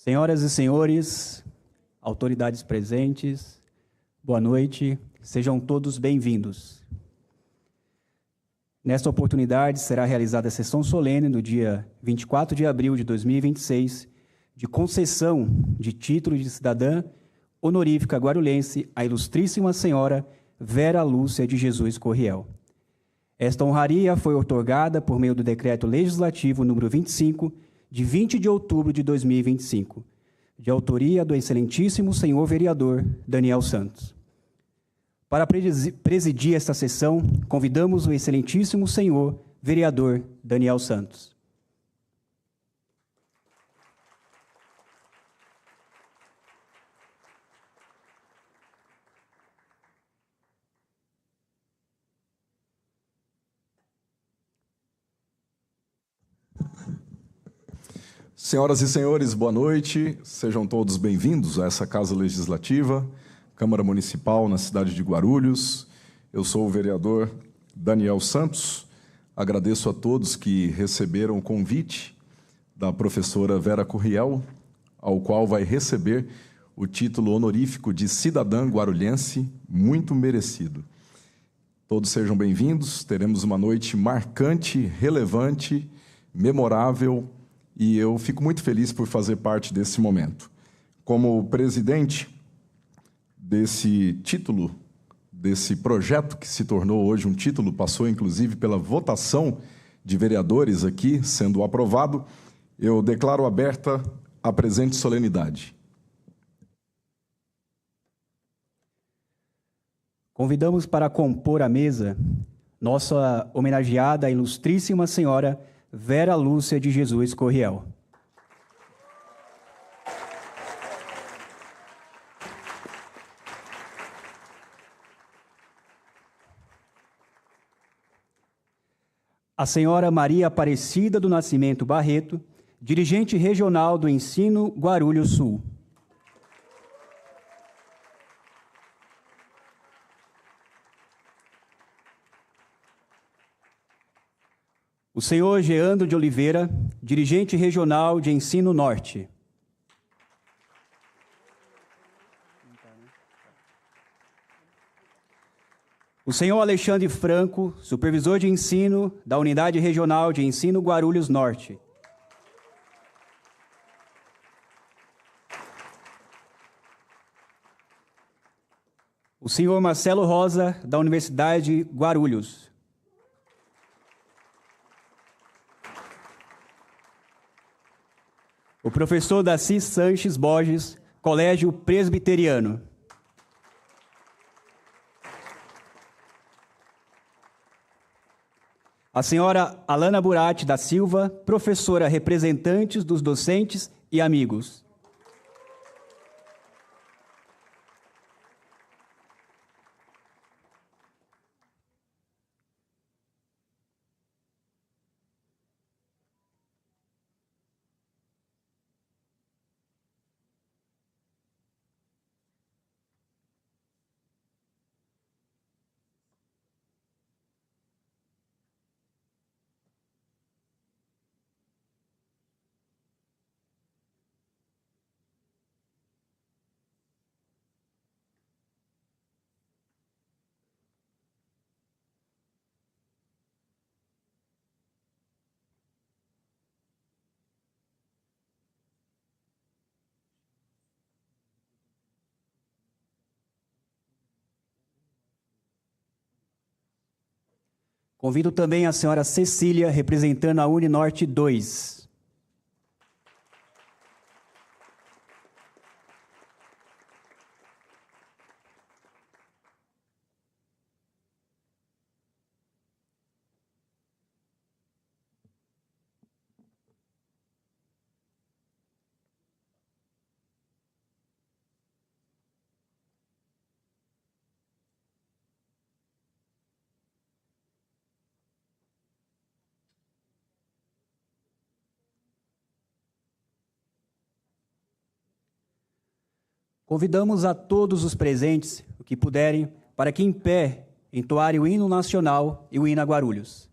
Senhoras e senhores, autoridades presentes, boa noite, sejam todos bem-vindos. Nesta oportunidade, será realizada a sessão solene no dia 24 de abril de 2026, de concessão de título de cidadã honorífica guarulhense à ilustríssima senhora Vera Lúcia de Jesus Corriel. Esta honraria foi outorgada por meio do Decreto Legislativo número 25, de 20 de outubro de 2025, de autoria do excelentíssimo senhor vereador Daniel Santos. Para presidir esta sessão, convidamos o excelentíssimo senhor vereador Daniel Santos. Senhoras e senhores, boa noite. Sejam todos bem-vindos a essa Casa Legislativa, Câmara Municipal na cidade de Guarulhos. Eu sou o vereador Daniel Santos. Agradeço a todos que receberam o convite da professora Vera Corriel, ao qual vai receber o título honorífico de cidadã guarulhense, muito merecido. Todos sejam bem-vindos. Teremos uma noite marcante, relevante, memorável, e eu fico muito feliz por fazer parte desse momento. Como presidente desse título, desse projeto que se tornou hoje um título, passou inclusive pela votação de vereadores aqui, sendo aprovado, eu declaro aberta a presente solenidade. Convidamos para compor a mesa nossa homenageada, ilustríssima senhora Vera Lúcia de Jesus Corriel. A senhora Maria Aparecida do Nascimento Barreto, dirigente regional do Ensino Guarulhos Sul. O senhor Geandro de Oliveira, dirigente regional de Ensino Norte. O senhor Alexandre Franco, supervisor de ensino da Unidade Regional de Ensino Guarulhos Norte. O senhor Marcelo Rosa, da Universidade Guarulhos. O professor Daci Sanches Borges, Colégio Presbiteriano. A senhora Alana Burati da Silva, professora representante dos docentes e amigos. Convido também a senhora Cecília, representando a Uninorte 2. Convidamos a todos os presentes, o que puderem, para que em pé entoarem o hino nacional e o hino a Guarulhos.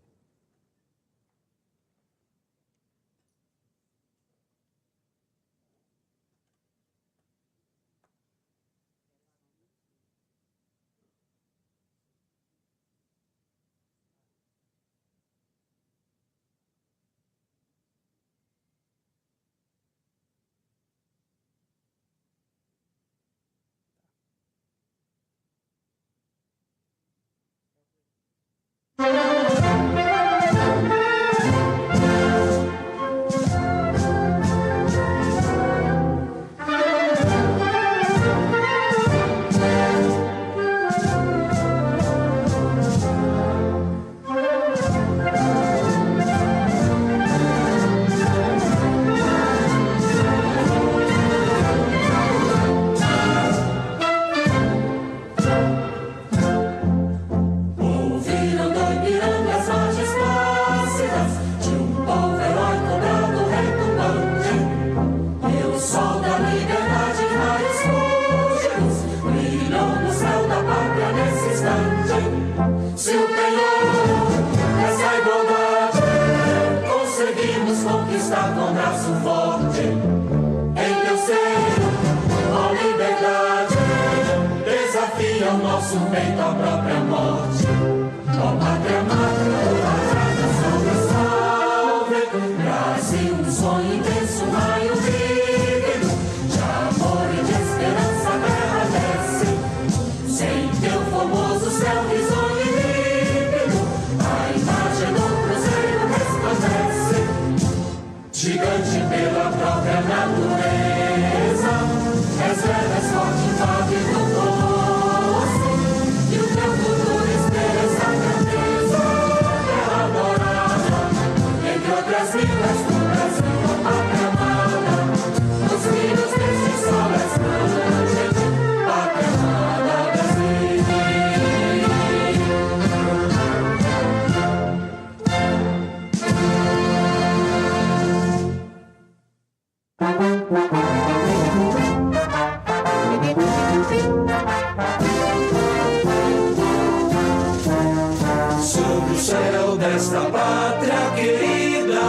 em teu seio, a liberdade desafia o nosso peito à própria morte. Ó pátria amada, salve, salve, Brasil, um sonho intenso, um raio divino, de amor e de esperança a terra desce, sem teu formoso céu risonho e límpido, a imagem do cruzeiro resplandece, gigante pela própria natureza, és velho, és forte, invade do poço, e o teu futuro espelha essa grandeza, terra adorada, entre outras vidas do Brasil, a pátria amada, nos filhos deste sol és grande, pátria amada, Brasil. Sob o céu desta pátria querida,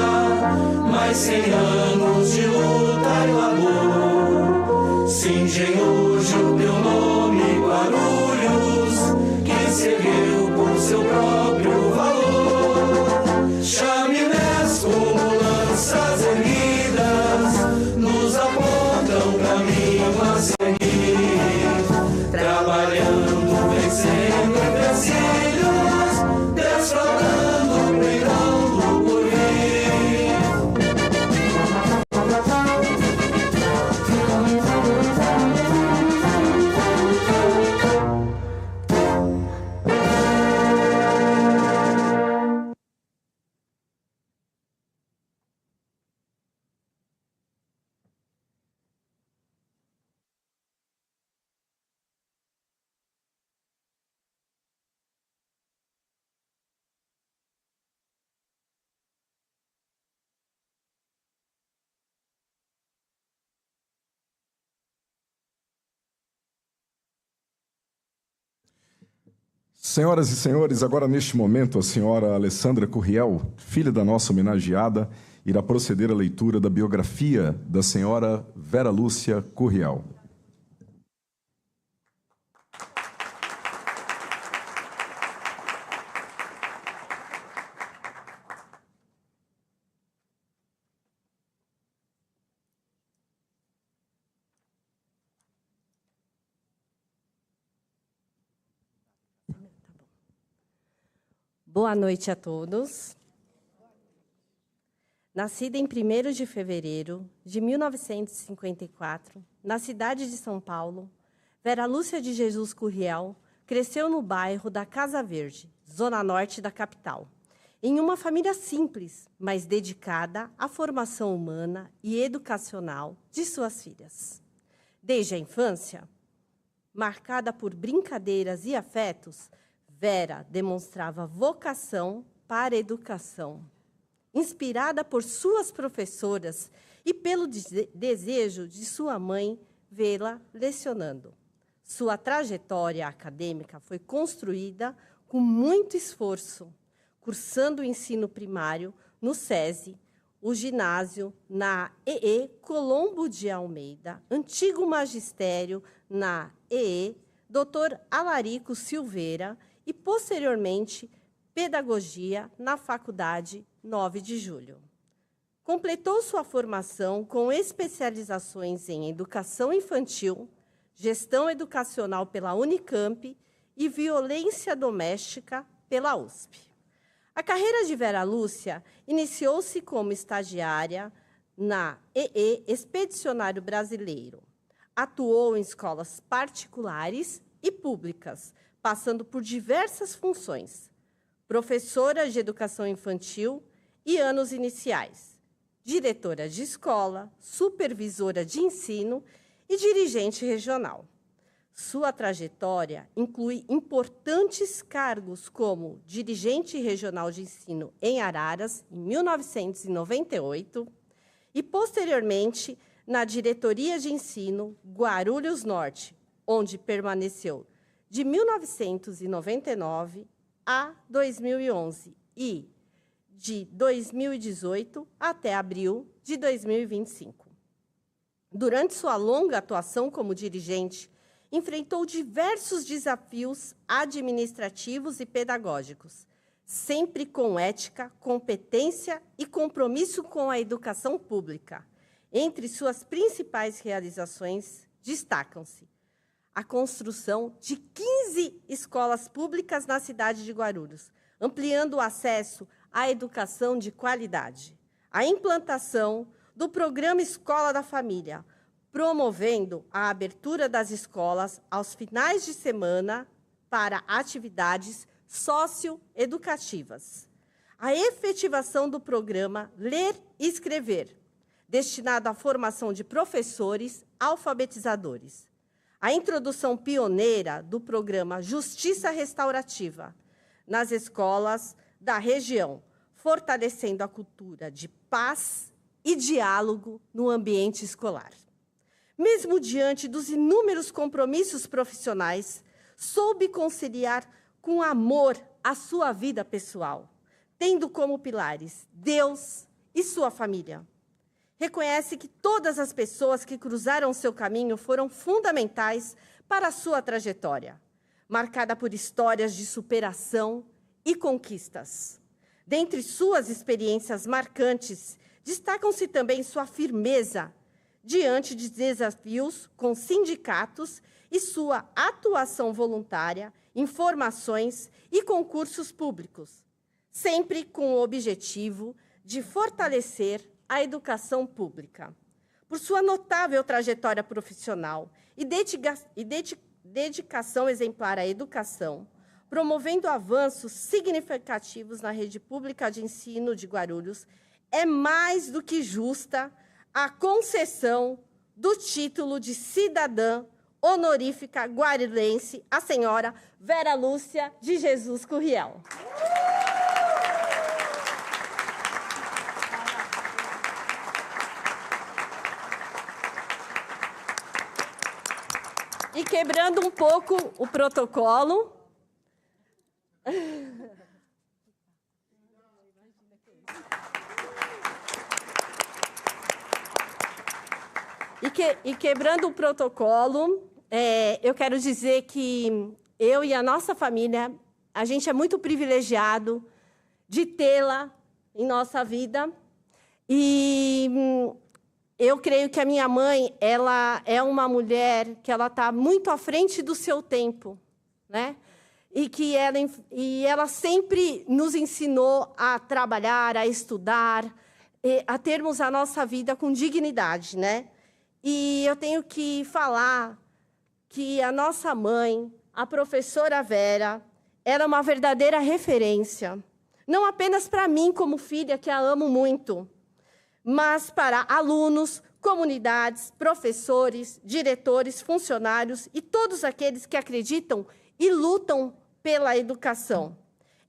mais 100 anos de luta e labor, cingem hoje o teu nome, Guarulhos, que se ergueu por seu próprio valor. Chaminés como lanças erguidas nos apontam caminho a seguir, trabalhando, vencendo empecilhos, desfrutando o pregão do porvir. Senhoras e senhores, agora neste momento a senhora Alessandra Curriel, filha da nossa homenageada, irá proceder à leitura da biografia da senhora Vera Lúcia Curriel. Boa noite a todos. Nascida em 1º de fevereiro de 1954, na cidade de São Paulo, Vera Lúcia de Jesus Curriel cresceu no bairro da Casa Verde, zona norte da capital, em uma família simples, mas dedicada à formação humana e educacional de suas filhas. Desde a infância, marcada por brincadeiras e afetos, Vera demonstrava vocação para a educação, inspirada por suas professoras e pelo desejo de sua mãe vê-la lecionando. Sua trajetória acadêmica foi construída com muito esforço, cursando o ensino primário no SESI, o ginásio na EE Colombo de Almeida, antigo magistério na EE Dr. Alarico Silveira, e, posteriormente, pedagogia na Faculdade 9 de Julho. Completou sua formação com especializações em educação infantil, gestão educacional pela Unicamp e violência doméstica pela USP. A carreira de Vera Lúcia iniciou-se como estagiária na EE Expedicionário Brasileiro. Atuou em escolas particulares e públicas, passando por diversas funções: professora de educação infantil e anos iniciais, diretora de escola, supervisora de ensino e dirigente regional. Sua trajetória inclui importantes cargos como dirigente regional de ensino em Araras, em 1998, e, posteriormente, na diretoria de ensino Guarulhos Norte, onde permaneceu de 1999 a 2011 e de 2018 até abril de 2025. Durante sua longa atuação como dirigente, enfrentou diversos desafios administrativos e pedagógicos, sempre com ética, competência e compromisso com a educação pública. Entre suas principais realizações, destacam-se a construção de 15 escolas públicas na cidade de Guarulhos, ampliando o acesso à educação de qualidade, a implantação do programa Escola da Família, promovendo a abertura das escolas aos finais de semana para atividades socioeducativas, a efetivação do programa Ler e Escrever, destinado à formação de professores alfabetizadores, a introdução pioneira do programa Justiça Restaurativa nas escolas da região, fortalecendo a cultura de paz e diálogo no ambiente escolar. Mesmo diante dos inúmeros compromissos profissionais, soube conciliar com amor a sua vida pessoal, tendo como pilares Deus e sua família. Reconhece que todas as pessoas que cruzaram seu caminho foram fundamentais para a sua trajetória, marcada por histórias de superação e conquistas. Dentre suas experiências marcantes, destacam-se também sua firmeza diante de desafios com sindicatos e sua atuação voluntária em formações e concursos públicos, sempre com o objetivo de fortalecer a educação pública. Por sua notável trajetória profissional e dedicação exemplar à educação, promovendo avanços significativos na rede pública de ensino de Guarulhos, é mais do que justa a concessão do título de cidadã honorífica guarulhense à senhora Vera Lúcia de Jesus Curriel. E quebrando um pouco o protocolo, quebrando o protocolo, eu quero dizer que eu e a nossa família, a gente é muito privilegiado de tê-la em nossa vida. E eu creio que a minha mãe, ela é uma mulher que ela está muito à frente do seu tempo, né? E ela sempre nos ensinou a trabalhar, a estudar, a termos a nossa vida com dignidade, né? E eu tenho que falar que a nossa mãe, a professora Vera, era uma verdadeira referência, não apenas para mim como filha, que a amo muito, mas para alunos, comunidades, professores, diretores, funcionários e todos aqueles que acreditam e lutam pela educação.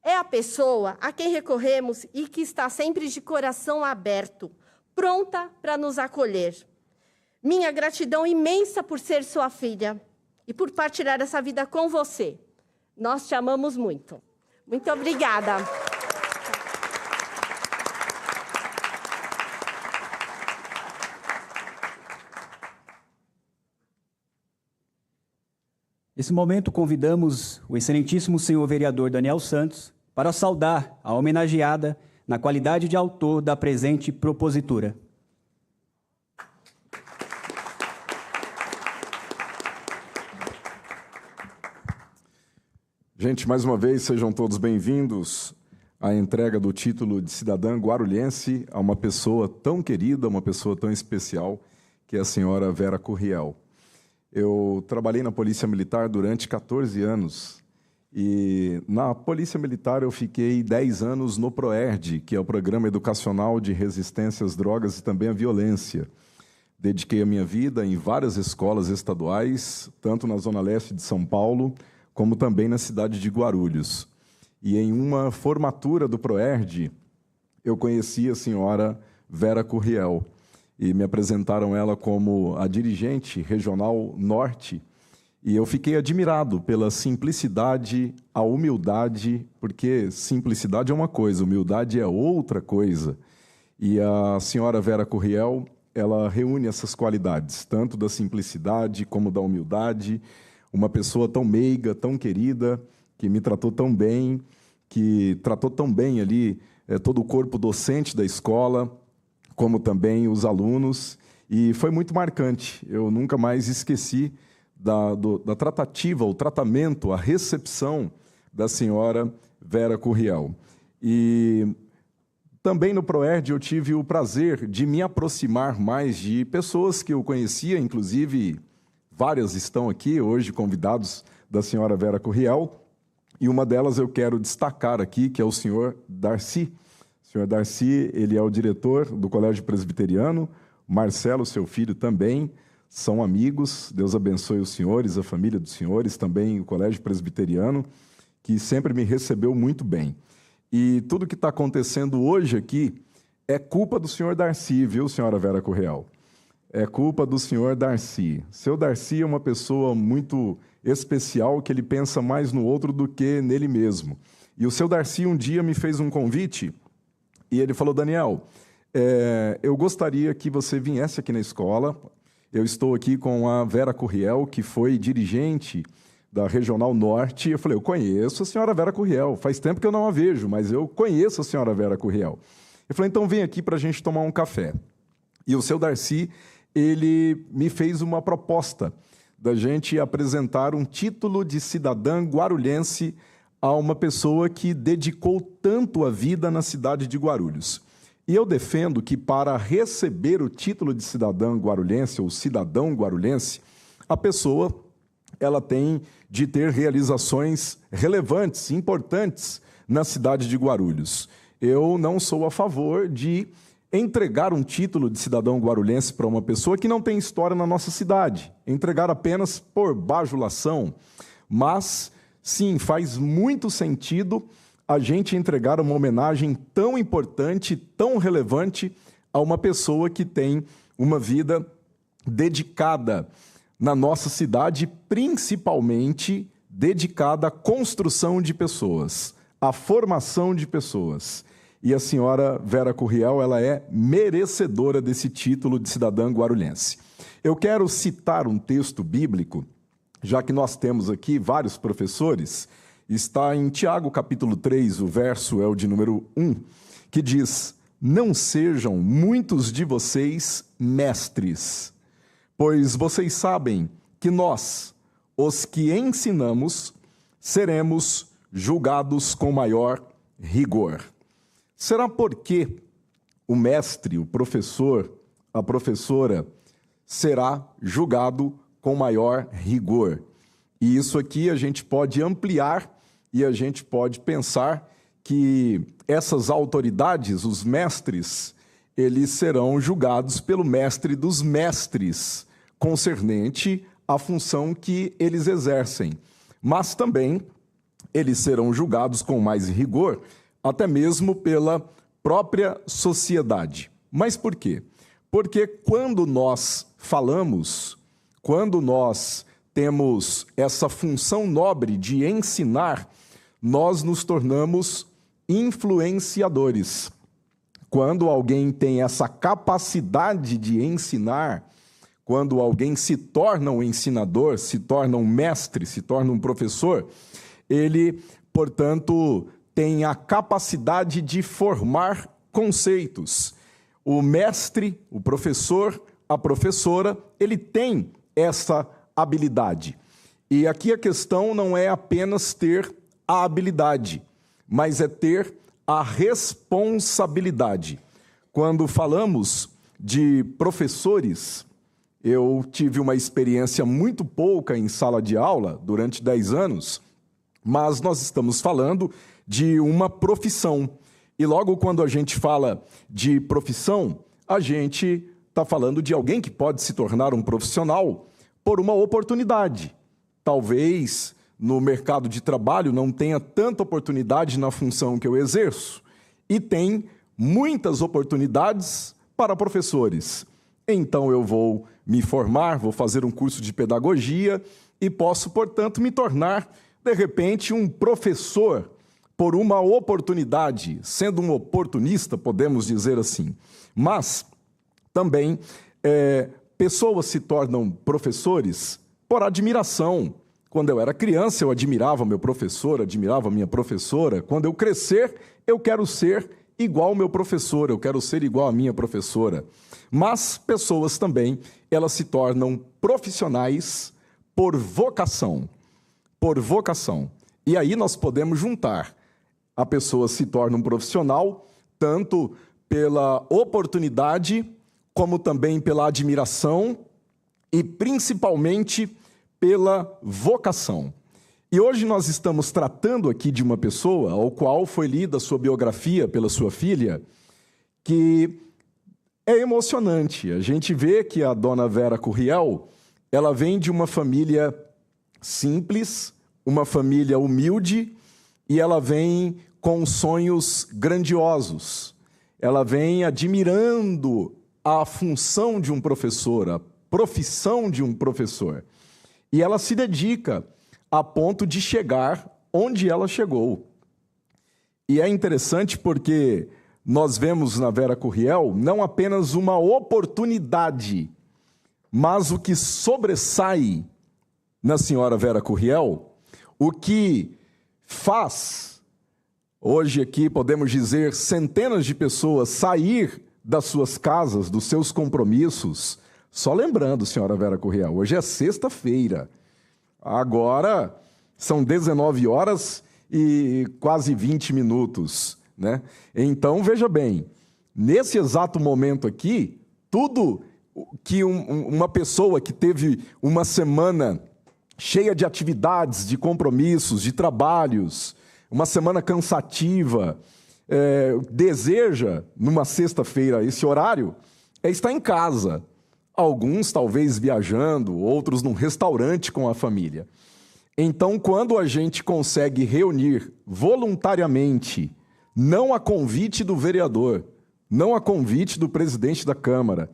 É a pessoa a quem recorremos e que está sempre de coração aberto, pronta para nos acolher. Minha gratidão imensa por ser sua filha e por partilhar essa vida com você. Nós te amamos muito. Muito obrigada. Nesse momento, convidamos o excelentíssimo senhor vereador Daniel Santos para saudar a homenageada na qualidade de autor da presente propositura. Gente, mais uma vez, sejam todos bem-vindos à entrega do título de cidadã guarulhense a uma pessoa tão querida, uma pessoa tão especial, que é a senhora Vera Curriel. Eu trabalhei na Polícia Militar durante 14 anos e na Polícia Militar eu fiquei 10 anos no PROERD, que é o Programa Educacional de Resistência às Drogas e também à Violência. Dediquei a minha vida em várias escolas estaduais, tanto na Zona Leste de São Paulo, como também na cidade de Guarulhos. E em uma formatura do PROERD, eu conheci a senhora Vera Curriel, e me apresentaram ela como a dirigente regional norte, e eu fiquei admirado pela simplicidade, a humildade, porque simplicidade é uma coisa, humildade é outra coisa. E a senhora Vera Curriel ela reúne essas qualidades, tanto da simplicidade como da humildade. Uma pessoa tão meiga, tão querida, que me tratou tão bem, que tratou tão bem ali todo o corpo docente da escola, como também os alunos, e foi muito marcante. Eu nunca mais esqueci da tratativa, o tratamento, a recepção da senhora Vera Curriel. E também no Proerd eu tive o prazer de me aproximar mais de pessoas que eu conhecia, inclusive várias estão aqui hoje convidados da senhora Vera Curriel, e uma delas eu quero destacar aqui, que é o senhor Darcy. O senhor Darcy, ele é o diretor do Colégio Presbiteriano, Marcelo, seu filho, também são amigos. Deus abençoe os senhores, a família dos senhores, também o Colégio Presbiteriano, que sempre me recebeu muito bem. E tudo que está acontecendo hoje aqui é culpa do senhor Darcy, viu, senhora Vera Curriel? É culpa do senhor Darcy. Seu Darcy é uma pessoa muito especial, que ele pensa mais no outro do que nele mesmo. E o seu Darcy um dia me fez um convite e ele falou: Daniel, eu gostaria que você viesse aqui na escola. Eu estou aqui com a Vera Curriel, que foi dirigente da Regional Norte. Eu falei: eu conheço a senhora Vera Curriel, faz tempo que eu não a vejo, mas eu conheço a senhora Vera Curriel. Eu falei: então vem aqui para a gente tomar um café. E o seu Darcy, ele me fez uma proposta da gente apresentar um título de cidadã guarulhense a uma pessoa que dedicou tanto a vida na cidade de Guarulhos. E eu defendo que para receber o título de cidadã guarulhense ou cidadão guarulhense, a pessoa ela tem de ter realizações relevantes, importantes na cidade de Guarulhos. Eu não sou a favor de entregar um título de cidadão guarulhense para uma pessoa que não tem história na nossa cidade, entregar apenas por bajulação, mas sim, faz muito sentido a gente entregar uma homenagem tão importante, tão relevante a uma pessoa que tem uma vida dedicada na nossa cidade, principalmente dedicada à construção de pessoas, à formação de pessoas. E a senhora Vera Curriel, ela é merecedora desse título de cidadã guarulhense. Eu quero citar um texto bíblico, já que nós temos aqui vários professores. Está em Tiago, capítulo 3, o verso é o de número 1, que diz: não sejam muitos de vocês mestres, pois vocês sabem que nós, os que ensinamos, seremos julgados com maior rigor. Será porque o mestre, o professor, a professora, será julgado com maior rigor? E isso aqui a gente pode ampliar e a gente pode pensar que essas autoridades, os mestres, eles serão julgados pelo mestre dos mestres, concernente à função que eles exercem. Mas também eles serão julgados com mais rigor, até mesmo pela própria sociedade. Mas por quê? Porque quando nós falamos, quando nós temos essa função nobre de ensinar, nós nos tornamos influenciadores. Quando alguém tem essa capacidade de ensinar, quando alguém se torna um ensinador, se torna um mestre, se torna um professor, ele, portanto, tem a capacidade de formar conceitos. O mestre, o professor, a professora, ele tem essa habilidade. E aqui a questão não é apenas ter a habilidade, mas é ter a responsabilidade. Quando falamos de professores, eu tive uma experiência muito pouca em sala de aula durante 10 anos, mas nós estamos falando de uma profissão. E logo quando a gente fala de profissão, a gente está falando de alguém que pode se tornar um profissional por uma oportunidade. Talvez no mercado de trabalho não tenha tanta oportunidade na função que eu exerço, e tem muitas oportunidades para professores. Então eu vou me formar, vou fazer um curso de pedagogia e posso, portanto, me tornar, de repente, um professor por uma oportunidade, sendo um oportunista, podemos dizer assim. Mas Também, pessoas se tornam professores por admiração. Quando eu era criança, eu admirava meu professor, admirava minha professora. Quando eu crescer, eu quero ser igual ao meu professor, eu quero ser igual à minha professora. Mas pessoas também, elas se tornam profissionais por vocação. Por vocação. E aí nós podemos juntar. A pessoa se torna um profissional, tanto pela oportunidade, como também pela admiração e principalmente pela vocação. E hoje nós estamos tratando aqui de uma pessoa ao qual foi lida a sua biografia pela sua filha, que é emocionante. A gente vê que a dona Vera Curriel, ela vem de uma família simples, uma família humilde, e ela vem com sonhos grandiosos. Ela vem admirando a função de um professor, a profissão de um professor. E ela se dedica a ponto de chegar onde ela chegou. E é interessante porque nós vemos na Vera Curriel não apenas uma oportunidade, mas o que sobressai na senhora Vera Curriel, o que faz, hoje aqui podemos dizer, centenas de pessoas sair das suas casas, dos seus compromissos. Só lembrando, senhora Vera Curriel, hoje é sexta-feira. Agora são 19 horas e quase 20 minutos, né? Então, veja bem, nesse exato momento aqui, tudo que uma pessoa que teve uma semana cheia de atividades, de compromissos, de trabalhos, uma semana cansativa, deseja, numa sexta-feira, esse horário, é estar em casa. Alguns talvez viajando, outros num restaurante com a família. Então, quando a gente consegue reunir voluntariamente, não a convite do vereador, não a convite do presidente da Câmara,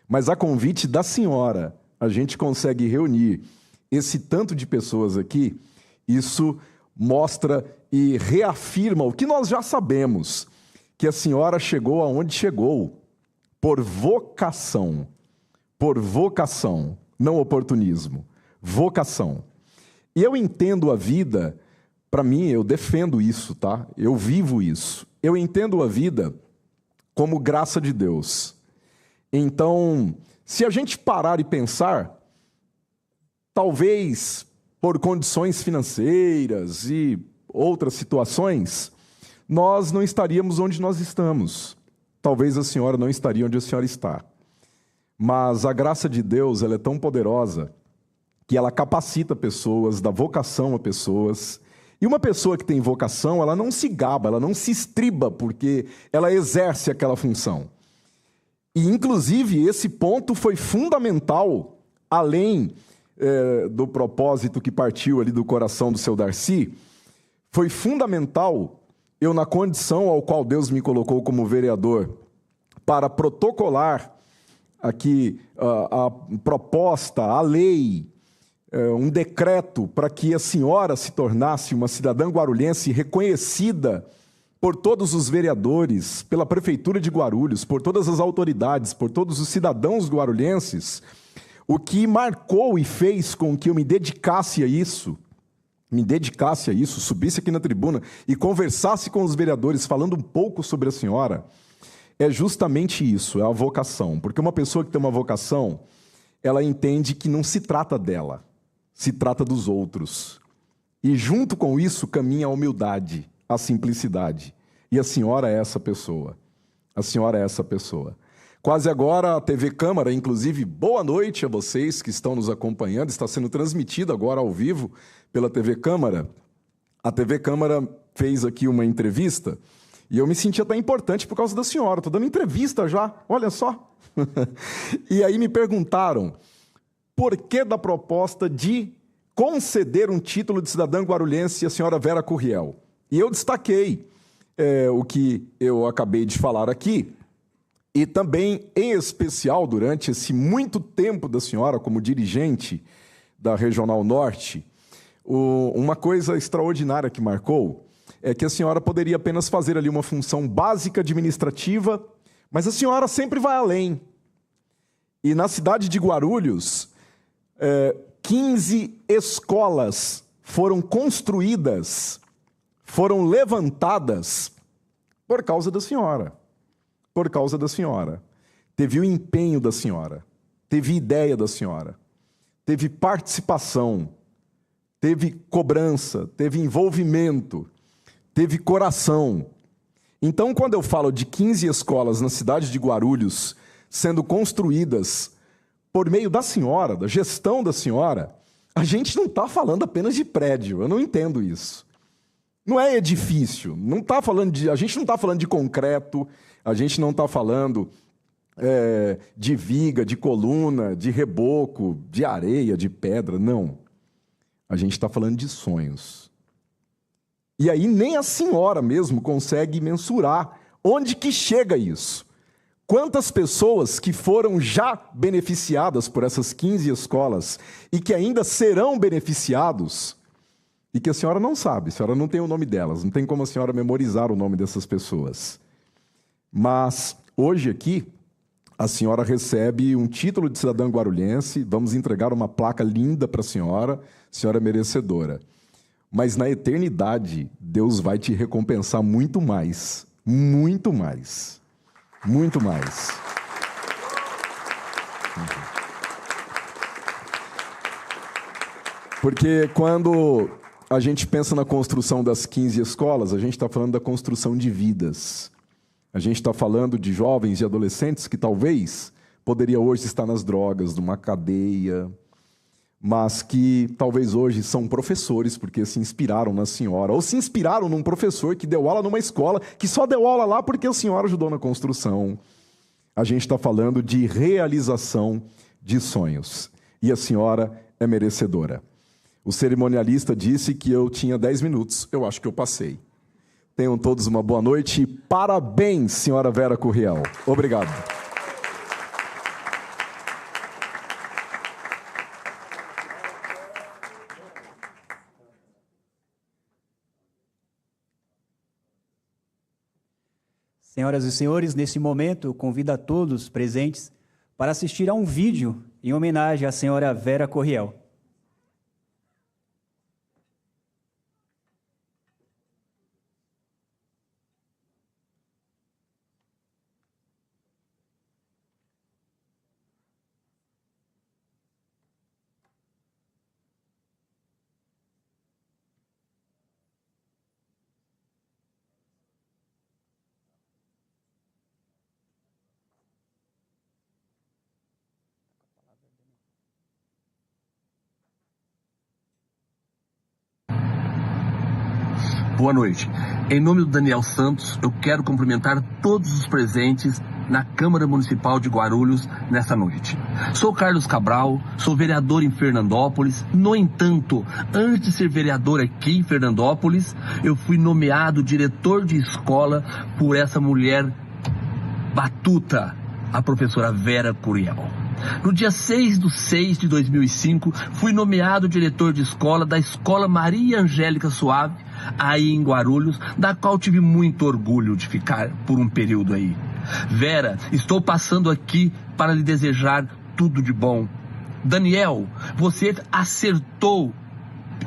mas a convite da senhora, a gente consegue reunir esse tanto de pessoas aqui, isso mostra e reafirma o que nós já sabemos, que a senhora chegou aonde chegou, por vocação. Por vocação, não oportunismo. Vocação. E eu entendo a vida, para mim, eu defendo isso, tá? Eu vivo isso. Eu entendo a vida como graça de Deus. Então, se a gente parar e pensar, talvez por condições financeiras e outras situações, nós não estaríamos onde nós estamos. Talvez a senhora não estaria onde a senhora está. Mas a graça de Deus, ela é tão poderosa que ela capacita pessoas, dá vocação a pessoas. E uma pessoa que tem vocação, ela não se gaba, ela não se estriba porque ela exerce aquela função. E, inclusive, esse ponto foi fundamental, além do propósito que partiu ali do coração do seu Darcy, foi fundamental eu, na condição ao qual Deus me colocou como vereador, para protocolar aqui a proposta, a lei, um decreto para que a senhora se tornasse uma cidadã guarulhense reconhecida por todos os vereadores, pela Prefeitura de Guarulhos, por todas as autoridades, por todos os cidadãos guarulhenses, o que marcou e fez com que eu me dedicasse a isso, subisse aqui na tribuna e conversasse com os vereadores, falando um pouco sobre a senhora, é justamente isso, é a vocação. Porque uma pessoa que tem uma vocação, ela entende que não se trata dela, se trata dos outros. E junto com isso caminha a humildade, a simplicidade. E a senhora é essa pessoa. A senhora é essa pessoa. Quase agora a TV Câmara, inclusive, boa noite a vocês que estão nos acompanhando, está sendo transmitida agora ao vivo pela TV Câmara. A TV Câmara fez aqui uma entrevista e eu me senti até importante por causa da senhora. Estou dando entrevista já, olha só. E aí me perguntaram por que da proposta de conceder um título de cidadã guarulhense à senhora Vera Curriel. E eu destaquei o que eu acabei de falar aqui, e também, em especial, durante esse muito tempo da senhora como dirigente da Regional Norte, uma coisa extraordinária que marcou é que a senhora poderia apenas fazer ali uma função básica administrativa, mas a senhora sempre vai além. E na cidade de Guarulhos, 15 escolas foram construídas, foram levantadas por causa da senhora. Por causa da senhora. Teve o empenho da senhora, teve ideia da senhora, teve participação, teve cobrança, teve envolvimento, teve coração. Então, quando eu falo de 15 escolas na cidade de Guarulhos sendo construídas por meio da senhora, da gestão da senhora, a gente não está falando apenas de prédio, eu não entendo isso. Não é edifício, a gente não está falando de concreto, a gente não está falando de viga, de coluna, de reboco, de areia, de pedra, não. A gente está falando de sonhos. E aí nem a senhora mesmo consegue mensurar onde que chega isso. Quantas pessoas que foram já beneficiadas por essas 15 escolas e que ainda serão beneficiados e que a senhora não sabe, a senhora não tem o nome delas, não tem como a senhora memorizar o nome dessas pessoas. Mas hoje aqui, a senhora recebe um título de cidadã guarulhense, vamos entregar uma placa linda para a senhora é merecedora. Mas na eternidade, Deus vai te recompensar muito mais, muito mais, muito mais. Porque quando a gente pensa na construção das 15 escolas, a gente está falando da construção de vidas. A gente está falando de jovens e adolescentes que talvez poderia hoje estar nas drogas, numa cadeia, mas que talvez hoje são professores porque se inspiraram na senhora, ou se inspiraram num professor que deu aula numa escola, que só deu aula lá porque a senhora ajudou na construção. A gente está falando de realização de sonhos. E a senhora é merecedora. O cerimonialista disse que eu tinha 10 minutos. Eu acho que eu passei. Tenham todos uma boa noite e parabéns, senhora Vera Curriel. Obrigado. Senhoras e senhores, nesse momento eu convido a todos presentes para assistir a um vídeo em homenagem à senhora Vera Curriel. Boa noite. Em nome do Daniel Santos, eu quero cumprimentar todos os presentes na Câmara Municipal de Guarulhos nessa noite. Sou Carlos Cabral, sou vereador em Fernandópolis. No entanto, antes de ser vereador aqui em Fernandópolis, eu fui nomeado diretor de escola por essa mulher batuta, a professora Vera Curriel. No dia 6/6/2005, fui nomeado diretor de escola da Escola Maria Angélica Suave, aí em Guarulhos, da qual tive muito orgulho de ficar por um período aí. Vera, estou passando aqui para lhe desejar tudo de bom. Daniel, você acertou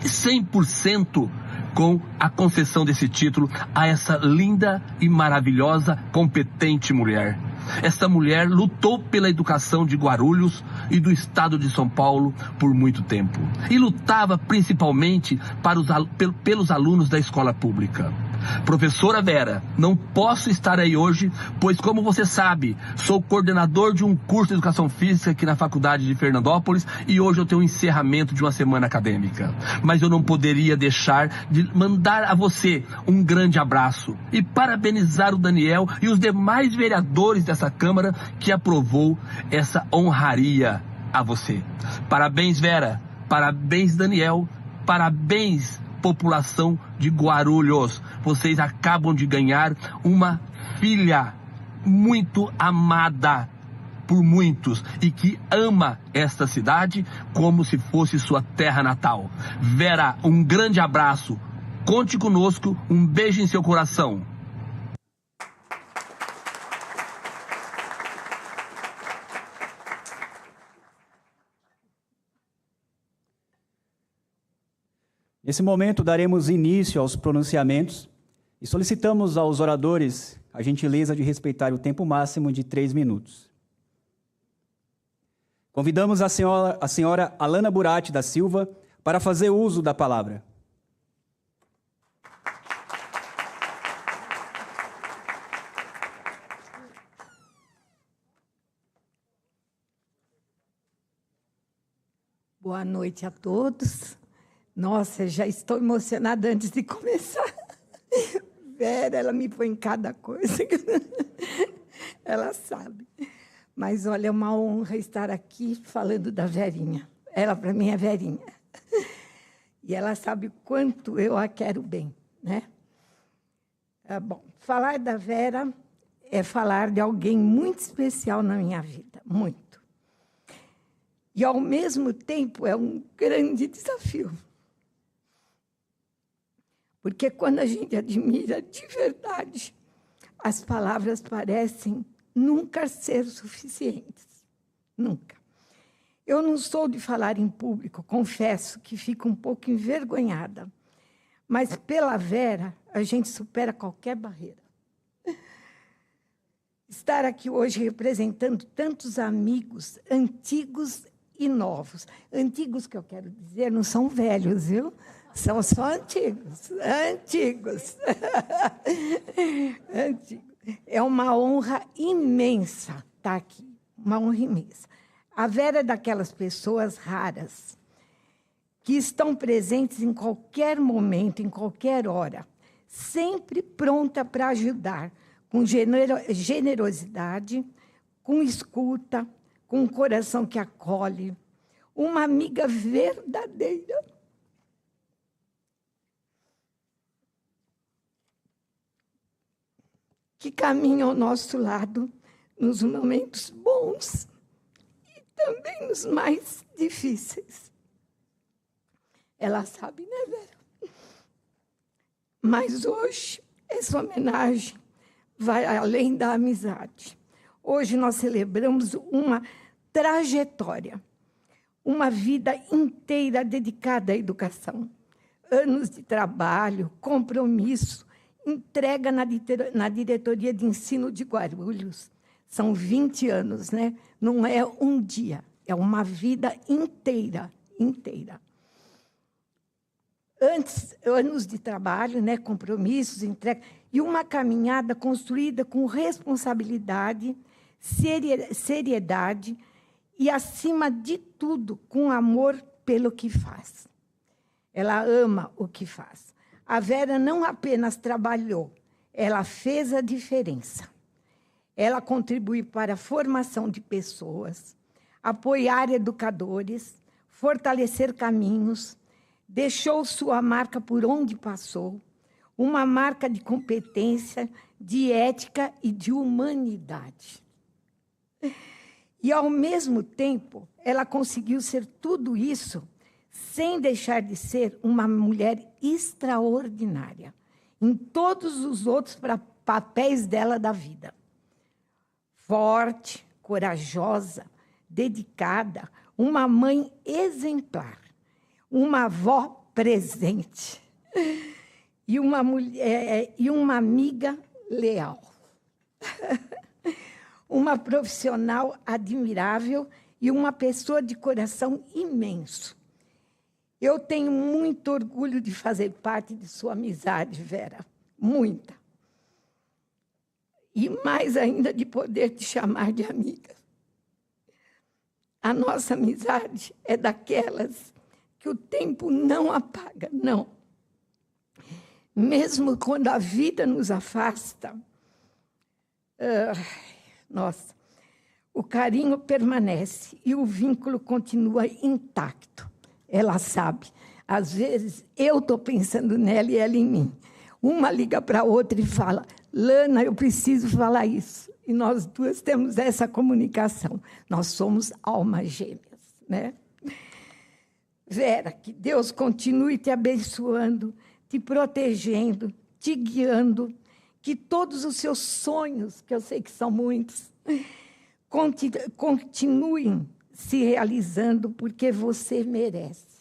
100% com a concessão desse título a essa linda e maravilhosa, competente mulher. Essa mulher lutou pela educação de Guarulhos e do estado de São Paulo por muito tempo. E lutava principalmente pelos alunos da escola pública. Professora Vera, não posso estar aí hoje, pois, como você sabe, sou coordenador de um curso de Educação Física aqui na Faculdade de Fernandópolis e hoje eu tenho um encerramento de uma semana acadêmica. Mas eu não poderia deixar de mandar a você um grande abraço e parabenizar o Daniel e os demais vereadores dessa Câmara que aprovou essa honraria a você. Parabéns, Vera. Parabéns, Daniel. Parabéns, população de Guarulhos. Vocês acabam de ganhar uma filha muito amada por muitos e que ama esta cidade como se fosse sua terra natal. Vera, um grande abraço. Conte conosco. Um beijo em seu coração. Nesse momento, daremos início aos pronunciamentos e solicitamos aos oradores a gentileza de respeitar o tempo máximo de 3 minutos. Convidamos a senhora Alana Burati da Silva para fazer uso da palavra. Boa noite a todos. Nossa, já estou emocionada antes de começar. Vera, ela me põe em cada coisa. Ela sabe. Mas, olha, é uma honra estar aqui falando da Verinha. Ela, para mim, é Verinha. E ela sabe o quanto eu a quero bem, né? Bom, falar da Vera é falar de alguém muito especial na minha vida, muito. E, ao mesmo tempo, é um grande desafio. Porque quando a gente admira de verdade, as palavras parecem nunca ser suficientes. Nunca. Eu não sou de falar em público, confesso que fico um pouco envergonhada. Mas, pela Vera, a gente supera qualquer barreira. Estar aqui hoje representando tantos amigos antigos e novos. Antigos, que eu quero dizer, não são velhos, viu? São só antigos. Antigos. Antigos. É uma honra imensa estar aqui. Uma honra imensa. A Vera é daquelas pessoas raras que estão presentes em qualquer momento, em qualquer hora, sempre pronta para ajudar, com generosidade, com escuta, com um coração que acolhe, uma amiga verdadeira. Que caminha ao nosso lado nos momentos bons e também nos mais difíceis. Ela sabe, né, Vera? Mas hoje, essa homenagem vai além da amizade. Hoje nós celebramos uma trajetória, uma vida inteira dedicada à educação. Anos de trabalho, compromisso, entrega na diretoria de ensino de Guarulhos. São 20 anos, né? Não é um dia, é uma vida inteira, inteira. Antes, anos de trabalho, né? Compromissos, entrega, e uma caminhada construída com responsabilidade, seriedade e, acima de tudo, com amor pelo que faz. Ela ama o que faz. A Vera não apenas trabalhou, ela fez a diferença. Ela contribuiu para a formação de pessoas, apoiar educadores, fortalecer caminhos, deixou sua marca por onde passou, uma marca de competência, de ética e de humanidade. E, ao mesmo tempo, ela conseguiu ser tudo isso sem deixar de ser uma mulher extraordinária em todos os outros papéis dela da vida. Forte, corajosa, dedicada, uma mãe exemplar, uma avó presente e uma amiga leal. Uma profissional admirável e uma pessoa de coração imenso. Eu tenho muito orgulho de fazer parte de sua amizade, Vera. Muita. E mais ainda de poder te chamar de amiga. A nossa amizade é daquelas que o tempo não apaga, não. Mesmo quando a vida nos afasta, nossa, o carinho permanece e o vínculo continua intacto. Ela sabe. Às vezes, eu estou pensando nela e ela em mim. Uma liga para a outra e fala, Lana, eu preciso falar isso. E nós duas temos essa comunicação. Nós somos almas gêmeas, né? Vera, que Deus continue te abençoando, te protegendo, te guiando, que todos os seus sonhos, que eu sei que são muitos, continuem se realizando, porque você merece.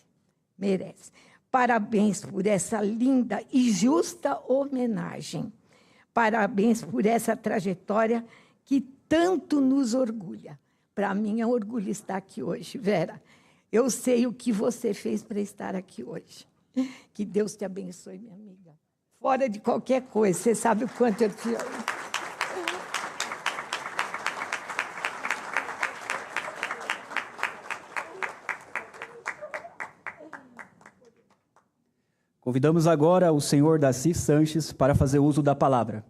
Merece. Parabéns por essa linda e justa homenagem. Parabéns por essa trajetória que tanto nos orgulha. Para mim é um orgulho estar aqui hoje, Vera. Eu sei o que você fez para estar aqui hoje. Que Deus te abençoe, minha amiga. Fora de qualquer coisa, você sabe o quanto eu te amo. Convidamos agora o senhor Daci Sanches para fazer uso da palavra.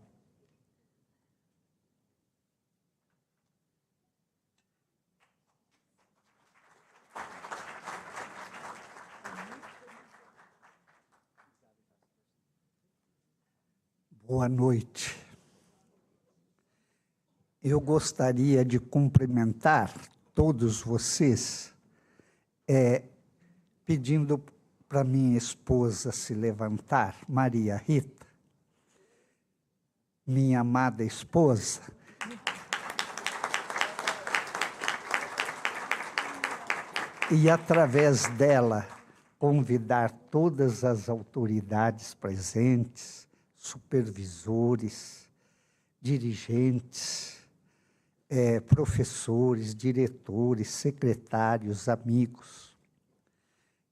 Boa noite. Eu gostaria de cumprimentar todos vocês, pedindo para minha esposa se levantar, Maria Rita, minha amada esposa. E, através dela, convidar todas as autoridades presentes, supervisores, dirigentes, professores, diretores, secretários, amigos.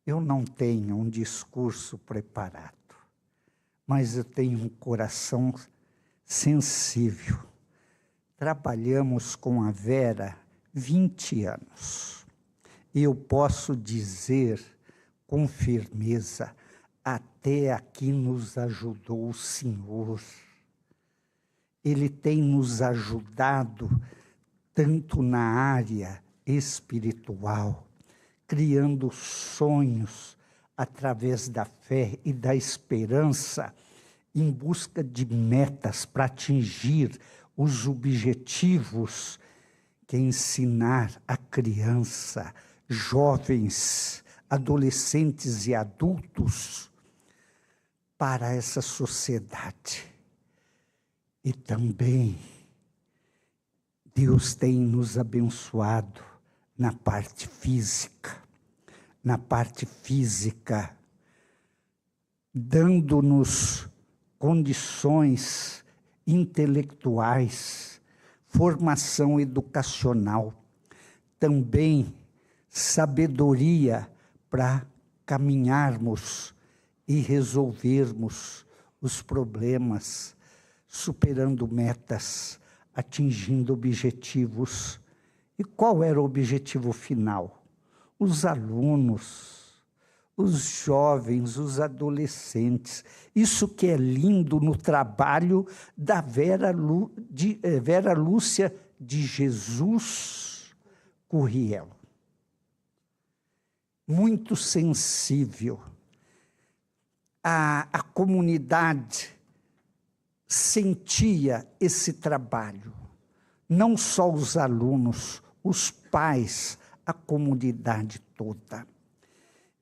Eu não tenho um discurso preparado, mas eu tenho um coração sensível. Trabalhamos com a Vera 20 anos. E eu posso dizer com firmeza, até aqui nos ajudou o Senhor. Ele tem nos ajudado tanto na área espiritual, criando sonhos através da fé e da esperança, em busca de metas para atingir os objetivos que é ensinar a criança, jovens, adolescentes e adultos para essa sociedade. E também Deus tem nos abençoado na parte física, dando-nos condições intelectuais, formação educacional, também sabedoria para caminharmos e resolvermos os problemas, superando metas, atingindo objetivos. E qual era o objetivo final? Os alunos, os jovens, os adolescentes. Isso que é lindo no trabalho da Vera Lúcia de Jesus Curriel. Muito sensível. A comunidade sentia esse trabalho. Não só os alunos, os pais, a comunidade toda.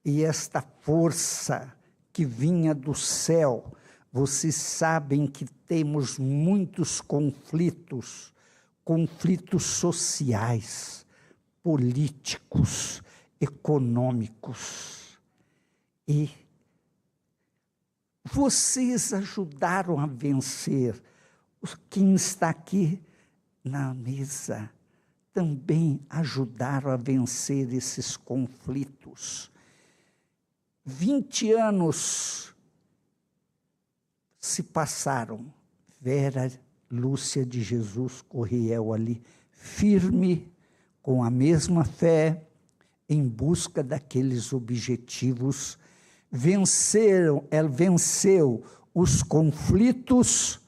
E esta força que vinha do céu, vocês sabem que temos muitos conflitos sociais, políticos, econômicos. E vocês ajudaram a vencer. Quem está aqui na mesa também ajudaram a vencer esses conflitos. 20 anos se passaram. Vera Lúcia de Jesus Curriel ali, firme, com a mesma fé, em busca daqueles objetivos. Ela venceu os conflitos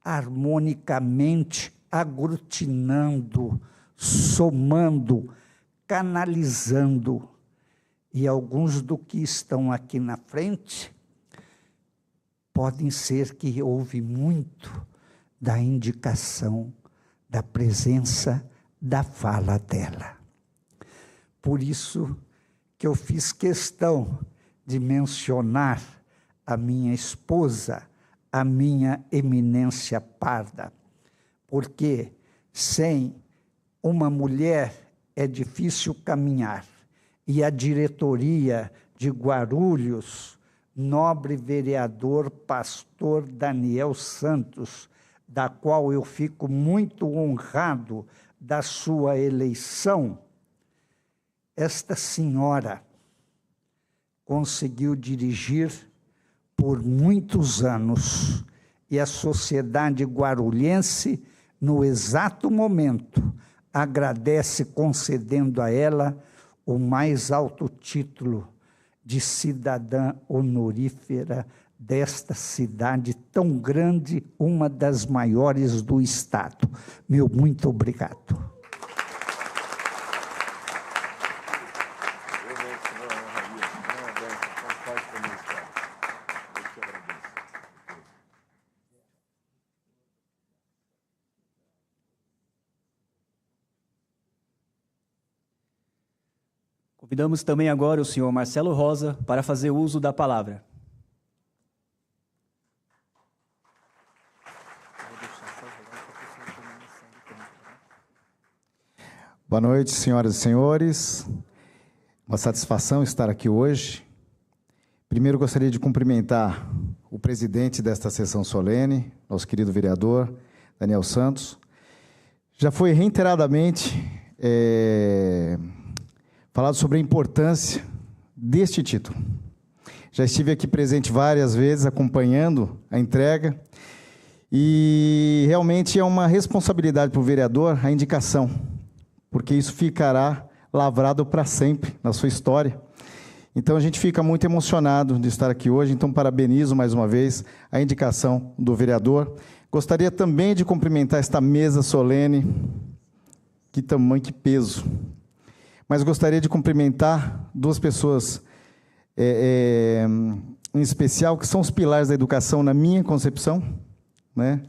harmonicamente, aglutinando, somando, canalizando. E alguns do que estão aqui na frente, podem ser que houve muito da indicação, da presença, da fala dela. Por isso que eu fiz questão de mencionar a minha esposa, a minha eminência parda, porque sem uma mulher é difícil caminhar, e a diretoria de Guarulhos, nobre vereador pastor Daniel Santos, da qual eu fico muito honrado da sua eleição, esta senhora conseguiu dirigir por muitos anos e a sociedade guarulhense, no exato momento, agradece concedendo a ela o mais alto título de cidadã honorífera desta cidade tão grande, uma das maiores do Estado. Meu muito obrigado. Convidamos também agora o senhor Marcelo Rosa para fazer uso da palavra. Boa noite, senhoras e senhores. Uma satisfação estar aqui hoje. Primeiro, gostaria de cumprimentar o presidente desta sessão solene, nosso querido vereador Daniel Santos. Já foi reiteradamente falado sobre a importância deste título. Já estive aqui presente várias vezes, acompanhando a entrega, e realmente é uma responsabilidade para o vereador a indicação, porque isso ficará lavrado para sempre na sua história. Então, a gente fica muito emocionado de estar aqui hoje, então parabenizo mais uma vez a indicação do vereador. Gostaria também de cumprimentar esta mesa solene, que tamanho, que peso. Mas gostaria de cumprimentar duas pessoas em especial, que são os pilares da educação na minha concepção, né?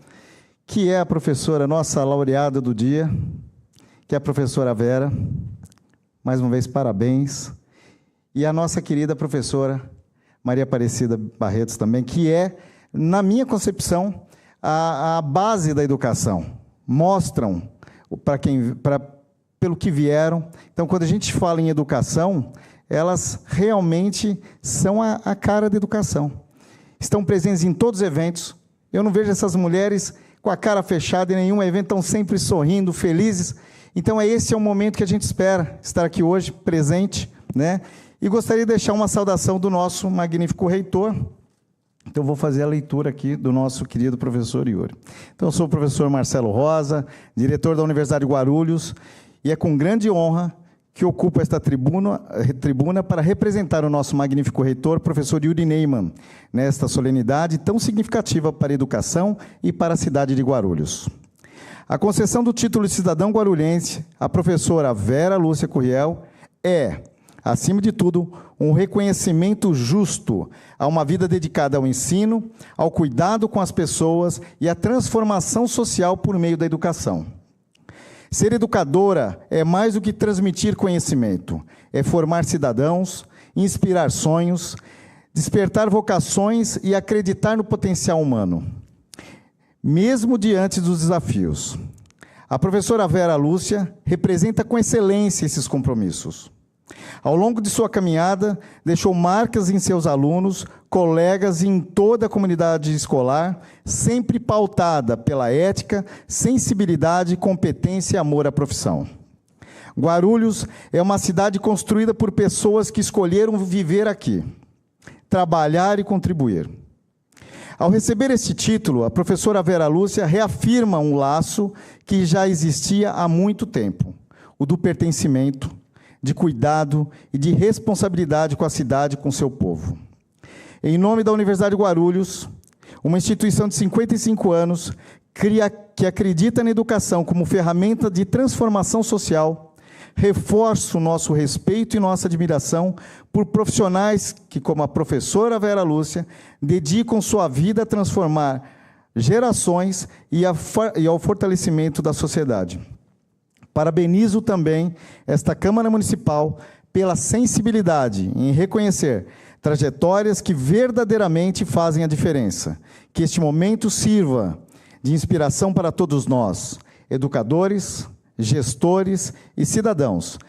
Que é a professora, nossa laureada do dia, que é a professora Vera. Mais uma vez, parabéns. E a nossa querida professora Maria Aparecida Barretos também, que é, na minha concepção, a base da educação. Mostram pelo que vieram. Então, quando a gente fala em educação, elas realmente são a cara da educação. Estão presentes em todos os eventos. Eu não vejo essas mulheres com a cara fechada em nenhum evento, estão sempre sorrindo, felizes. Então, esse é o momento que a gente espera, estar aqui hoje, presente, né? E gostaria de deixar uma saudação do nosso magnífico reitor. Então, vou fazer a leitura aqui do nosso querido professor Yuri. Então, eu sou o professor Marcelo Rosa, diretor da Universidade de Guarulhos, e é com grande honra que ocupo esta tribuna para representar o nosso magnífico reitor, professor Yuri Neyman, nesta solenidade tão significativa para a educação e para a cidade de Guarulhos. A concessão do título de cidadão guarulhense à professora Vera Lúcia Curiel é, acima de tudo, um reconhecimento justo a uma vida dedicada ao ensino, ao cuidado com as pessoas e à transformação social por meio da educação. Ser educadora é mais do que transmitir conhecimento, é formar cidadãos, inspirar sonhos, despertar vocações e acreditar no potencial humano, mesmo diante dos desafios. A professora Vera Lúcia representa com excelência esses compromissos. Ao longo de sua caminhada, deixou marcas em seus alunos, colegas e em toda a comunidade escolar, sempre pautada pela ética, sensibilidade, competência e amor à profissão. Guarulhos é uma cidade construída por pessoas que escolheram viver aqui, trabalhar e contribuir. Ao receber este título, a professora Vera Lúcia reafirma um laço que já existia há muito tempo, o do pertencimento, de cuidado e de responsabilidade com a cidade e com o seu povo. Em nome da Universidade de Guarulhos, uma instituição de 55 anos, que acredita na educação como ferramenta de transformação social, reforço o nosso respeito e nossa admiração por profissionais que, como a professora Vera Lúcia, dedicam sua vida a transformar gerações e ao fortalecimento da sociedade. Parabenizo também esta Câmara Municipal pela sensibilidade em reconhecer trajetórias que verdadeiramente fazem a diferença. Que este momento sirva de inspiração para todos nós, educadores, gestores e cidadãos,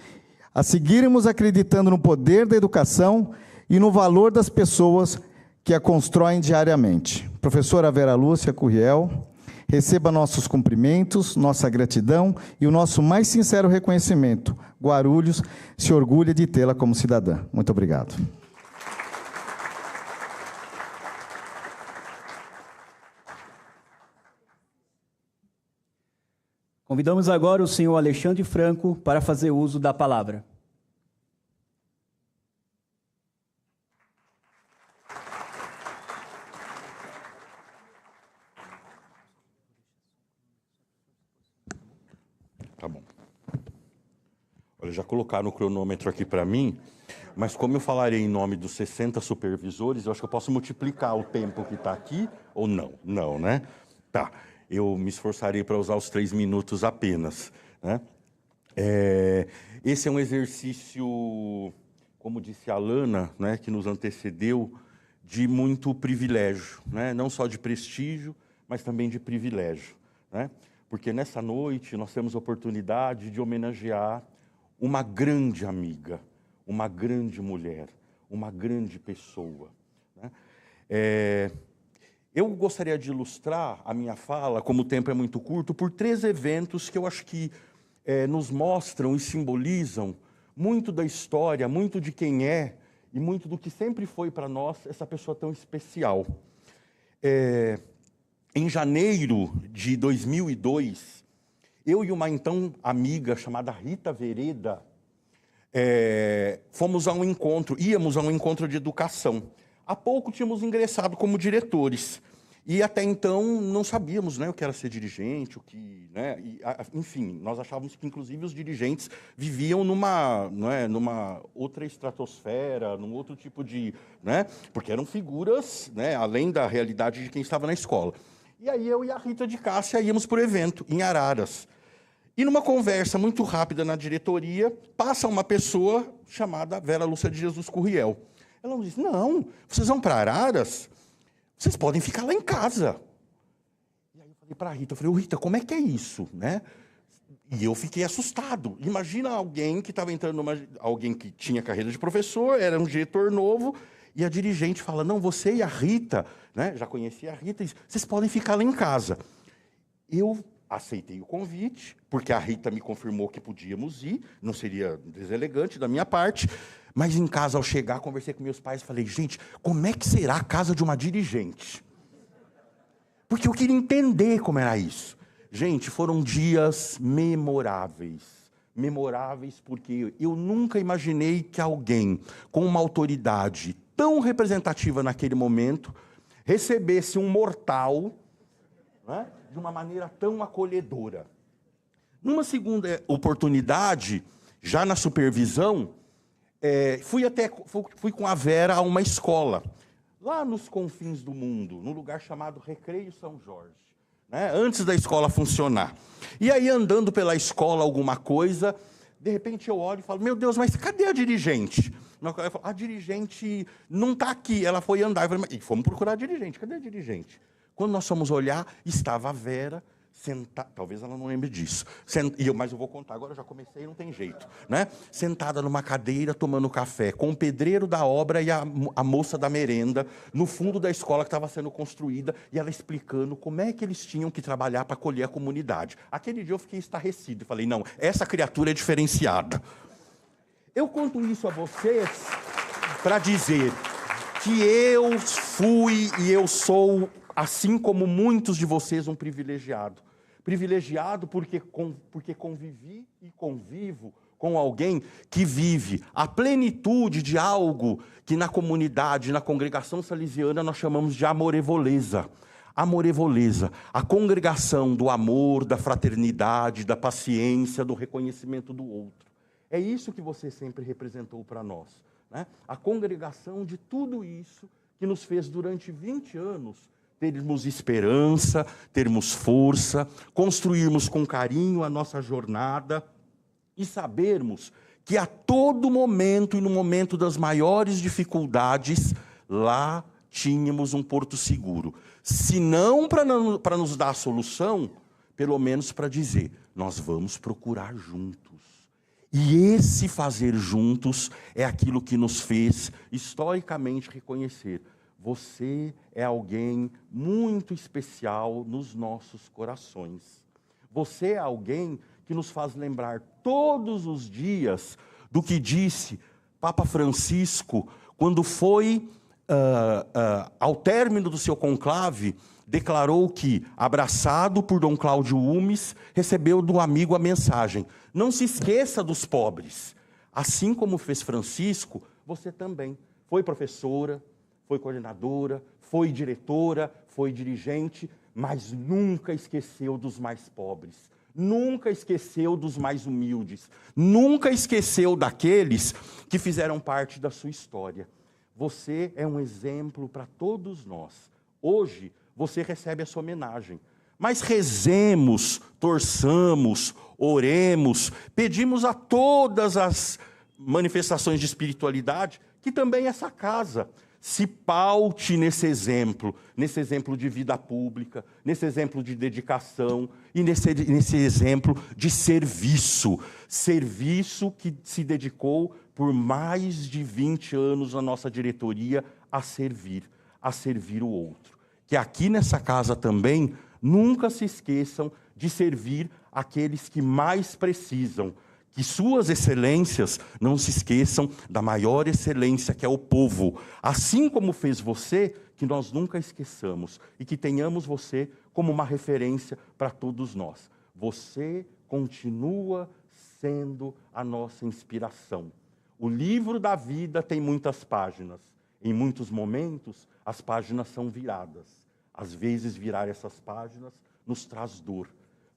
a seguirmos acreditando no poder da educação e no valor das pessoas que a constroem diariamente. Professora Vera Lúcia Curriel, receba nossos cumprimentos, nossa gratidão e o nosso mais sincero reconhecimento. Guarulhos se orgulha de tê-la como cidadã. Muito obrigado. Convidamos agora o senhor Alexandre Franco para fazer uso da palavra. Tá bom. Olha, já colocaram o cronômetro aqui para mim, mas como eu falarei em nome dos 60 supervisores, eu acho que eu posso multiplicar o tempo que está aqui ou não? Não, né? Tá. Eu me esforçarei para usar os 3 minutos apenas, né? Esse é um exercício, como disse a Alana, né, que nos antecedeu, de muito privilégio, né? Não só de prestígio, mas também de privilégio, né? Porque nessa noite nós temos a oportunidade de homenagear uma grande amiga, uma grande mulher, uma grande pessoa, né? Eu gostaria de ilustrar a minha fala, como o tempo é muito curto, por 3 eventos que eu acho que nos mostram e simbolizam muito da história, muito de quem é e muito do que sempre foi para nós essa pessoa tão especial. Em janeiro de 2002, eu e uma então amiga chamada Rita Vereda íamos a um encontro de educação. Há pouco tínhamos ingressado como diretores e até então não sabíamos, né, o que era ser dirigente, enfim, nós achávamos que inclusive os dirigentes viviam numa outra estratosfera, num outro tipo de, né, porque eram figuras, né, além da realidade de quem estava na escola. E aí eu e a Rita de Cássia íamos para o evento em Araras. E numa conversa muito rápida na diretoria, passa uma pessoa chamada Vera Lúcia de Jesus Curriel. Ela nos disse, não, vocês vão para Araras, vocês podem ficar lá em casa. E aí eu falei para a Rita, Rita, como é que é isso, né? E eu fiquei assustado. Imagina alguém que estava entrando alguém que tinha carreira de professor, era um diretor novo, e a dirigente fala, não, você e a Rita, né? Já conhecia a Rita, disse, vocês podem ficar lá em casa. Eu aceitei o convite, porque a Rita me confirmou que podíamos ir, não seria deselegante da minha parte, mas em casa, ao chegar, conversei com meus pais e falei, gente, como é que será a casa de uma dirigente? Porque eu queria entender como era isso. Gente, foram dias memoráveis. Memoráveis porque eu nunca imaginei que alguém com uma autoridade tão representativa naquele momento recebesse um mortal, né, de uma maneira tão acolhedora. Numa segunda oportunidade, já na supervisão, fui com a Vera a uma escola, lá nos confins do mundo, num lugar chamado Recreio São Jorge, né, antes da escola funcionar. E aí, andando pela escola alguma coisa, de repente eu olho e falo, meu Deus, mas cadê a dirigente? A dirigente não está aqui, ela foi andar. E fomos procurar a dirigente, cadê a dirigente? Quando nós fomos olhar, estava a Vera sentada, talvez ela não lembre disso, mas eu vou contar agora, eu já comecei, não tem jeito, né? Sentada numa cadeira, tomando café, com o pedreiro da obra e a moça da merenda, no fundo da escola que estava sendo construída, e ela explicando como é que eles tinham que trabalhar para acolher a comunidade. Aquele dia eu fiquei estarrecido, e falei, não, essa criatura é diferenciada. Eu conto isso a vocês para dizer que eu fui e eu sou, assim como muitos de vocês, um privilegiado. Privilegiado porque convivi e convivo com alguém que vive a plenitude de algo que na comunidade, na congregação salesiana, nós chamamos de amorevoleza. Amorevoleza, a congregação do amor, da fraternidade, da paciência, do reconhecimento do outro. É isso que você sempre representou para nós, né? A congregação de tudo isso que nos fez durante 20 anos termos esperança, termos força, construirmos com carinho a nossa jornada e sabermos que a todo momento e no momento das maiores dificuldades, lá tínhamos um porto seguro. Se não para nos dar a solução, pelo menos para dizer, nós vamos procurar juntos. E esse fazer juntos é aquilo que nos fez historicamente reconhecer: você é alguém muito especial nos nossos corações. Você é alguém que nos faz lembrar todos os dias do que disse Papa Francisco quando foi, ao término do seu conclave, declarou que, abraçado por Dom Cláudio Umes, recebeu do amigo a mensagem: não se esqueça dos pobres. Assim como fez Francisco, você também foi professora, foi coordenadora, foi diretora, foi dirigente, mas nunca esqueceu dos mais pobres, nunca esqueceu dos mais humildes, nunca esqueceu daqueles que fizeram parte da sua história. Você é um exemplo para todos nós. Hoje, você recebe a sua homenagem. Mas rezemos, torçamos, oremos, pedimos a todas as manifestações de espiritualidade que também essa casa se paute nesse exemplo de vida pública, nesse exemplo de dedicação e nesse exemplo de serviço. Serviço que se dedicou por mais de 20 anos na nossa diretoria a servir o outro. Que aqui nessa casa também nunca se esqueçam de servir aqueles que mais precisam. Que suas excelências não se esqueçam da maior excelência, que é o povo. Assim como fez você, que nós nunca esqueçamos. E que tenhamos você como uma referência para todos nós. Você continua sendo a nossa inspiração. O livro da vida tem muitas páginas. Em muitos momentos, as páginas são viradas. Às vezes, virar essas páginas nos traz dor.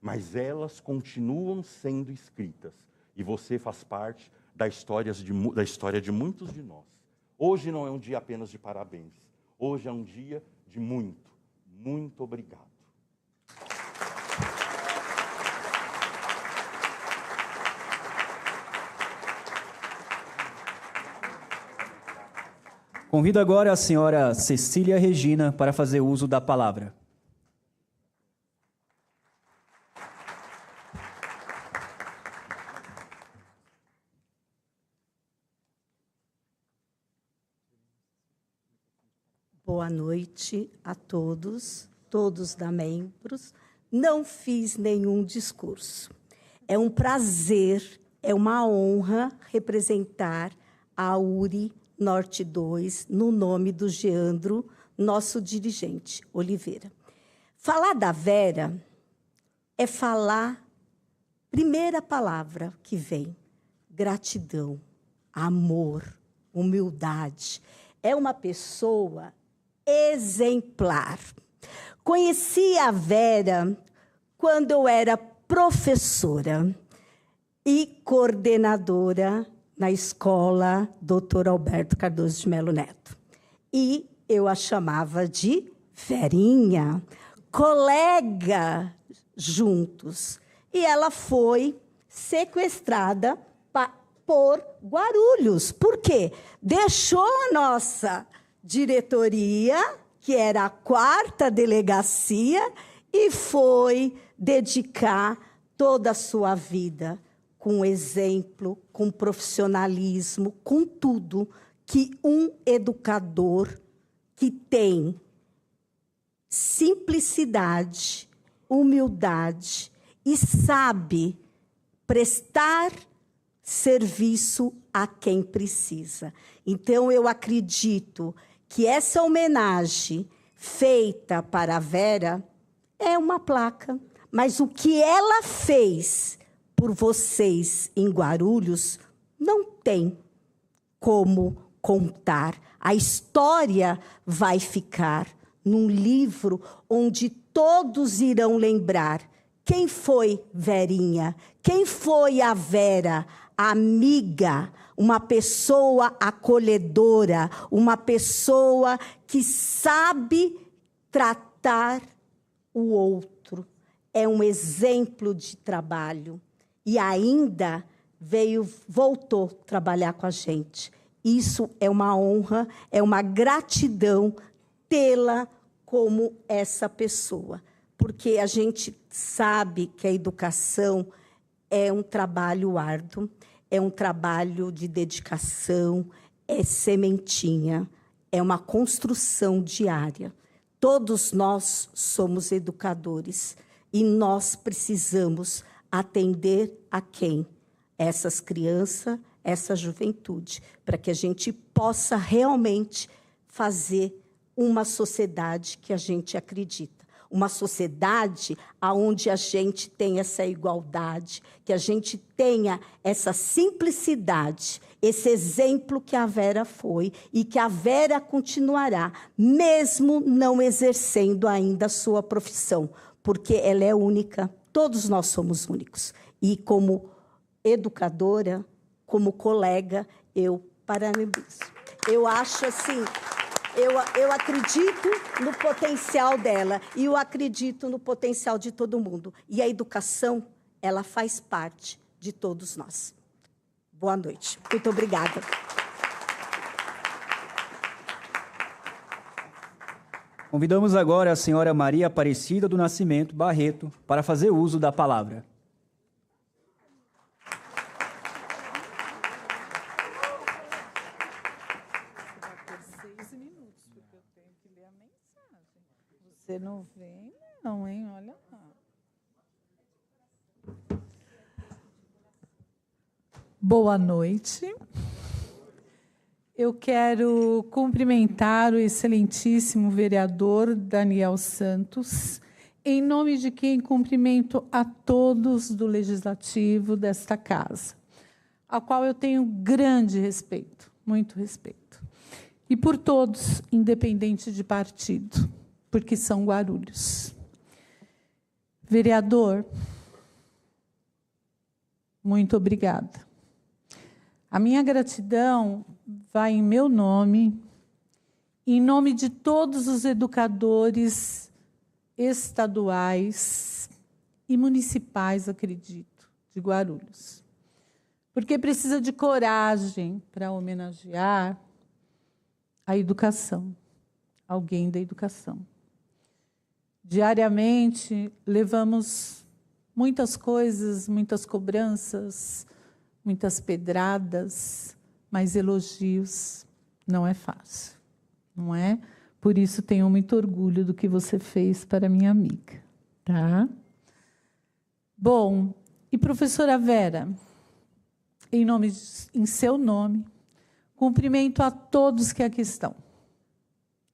Mas elas continuam sendo escritas. E você faz parte da história de muitos de nós. Hoje não é um dia apenas de parabéns. Hoje é um dia de muito, muito obrigado. Convido agora a senhora Cecília Regina para fazer uso da palavra. Boa noite a todos da Membros. Não fiz nenhum discurso. É um prazer, é uma honra representar a URI Norte 2 no nome do Geandro, nosso dirigente, Oliveira. Falar da Vera é falar, primeira palavra que vem, gratidão, amor, humildade. É uma pessoa exemplar. Conheci a Vera quando eu era professora e coordenadora na escola Dr. Alberto Cardoso de Melo Neto. E eu a chamava de Verinha, colega juntos. E ela foi sequestrada por Guarulhos. Por quê? Deixou a nossa diretoria, que era a 4ª delegacia, e foi dedicar toda a sua vida com exemplo, com profissionalismo, com tudo que um educador que tem simplicidade, humildade e sabe prestar serviço a quem precisa. Então, eu acredito que essa homenagem feita para a Vera é uma placa, mas o que ela fez por vocês em Guarulhos não tem como contar. A história vai ficar num livro onde todos irão lembrar quem foi Verinha, quem foi a Vera, amiga, uma pessoa acolhedora, uma pessoa que sabe tratar o outro. É um exemplo de trabalho. E ainda voltou trabalhar com a gente. Isso é uma honra, é uma gratidão tê-la como essa pessoa. Porque a gente sabe que a educação é um trabalho árduo, é um trabalho de dedicação, é sementinha, é uma construção diária. Todos nós somos educadores e nós precisamos atender a quem? Essas crianças, essa juventude, para que a gente possa realmente fazer uma sociedade que a gente acredita. Uma sociedade onde a gente tem essa igualdade, que a gente tenha essa simplicidade, esse exemplo que a Vera foi e que a Vera continuará, mesmo não exercendo ainda a sua profissão, porque ela é única, todos nós somos únicos. E como educadora, como colega, eu parabenizo. Eu acho assim... Eu acredito no potencial dela e eu acredito no potencial de todo mundo. E a educação, ela faz parte de todos nós. Boa noite. Muito obrigada. Convidamos agora a senhora Maria Aparecida do Nascimento Barreto para fazer uso da palavra. Você não vem, não, hein? Olha lá. Boa noite. Eu quero cumprimentar o excelentíssimo vereador Daniel Santos, em nome de quem cumprimento a todos do Legislativo desta casa, a qual eu tenho grande respeito, muito respeito. E por todos, independente de partido, porque são Guarulhos. Vereador, muito obrigada. A minha gratidão vai em meu nome, em nome de todos os educadores estaduais e municipais, acredito, de Guarulhos. Porque precisa de coragem para homenagear a educação, alguém da educação. Diariamente, levamos muitas coisas, muitas cobranças, muitas pedradas, mas elogios não é fácil, não é? Por isso, tenho muito orgulho do que você fez para minha amiga, tá? Bom, e professora Vera, em seu nome, cumprimento a todos que aqui estão.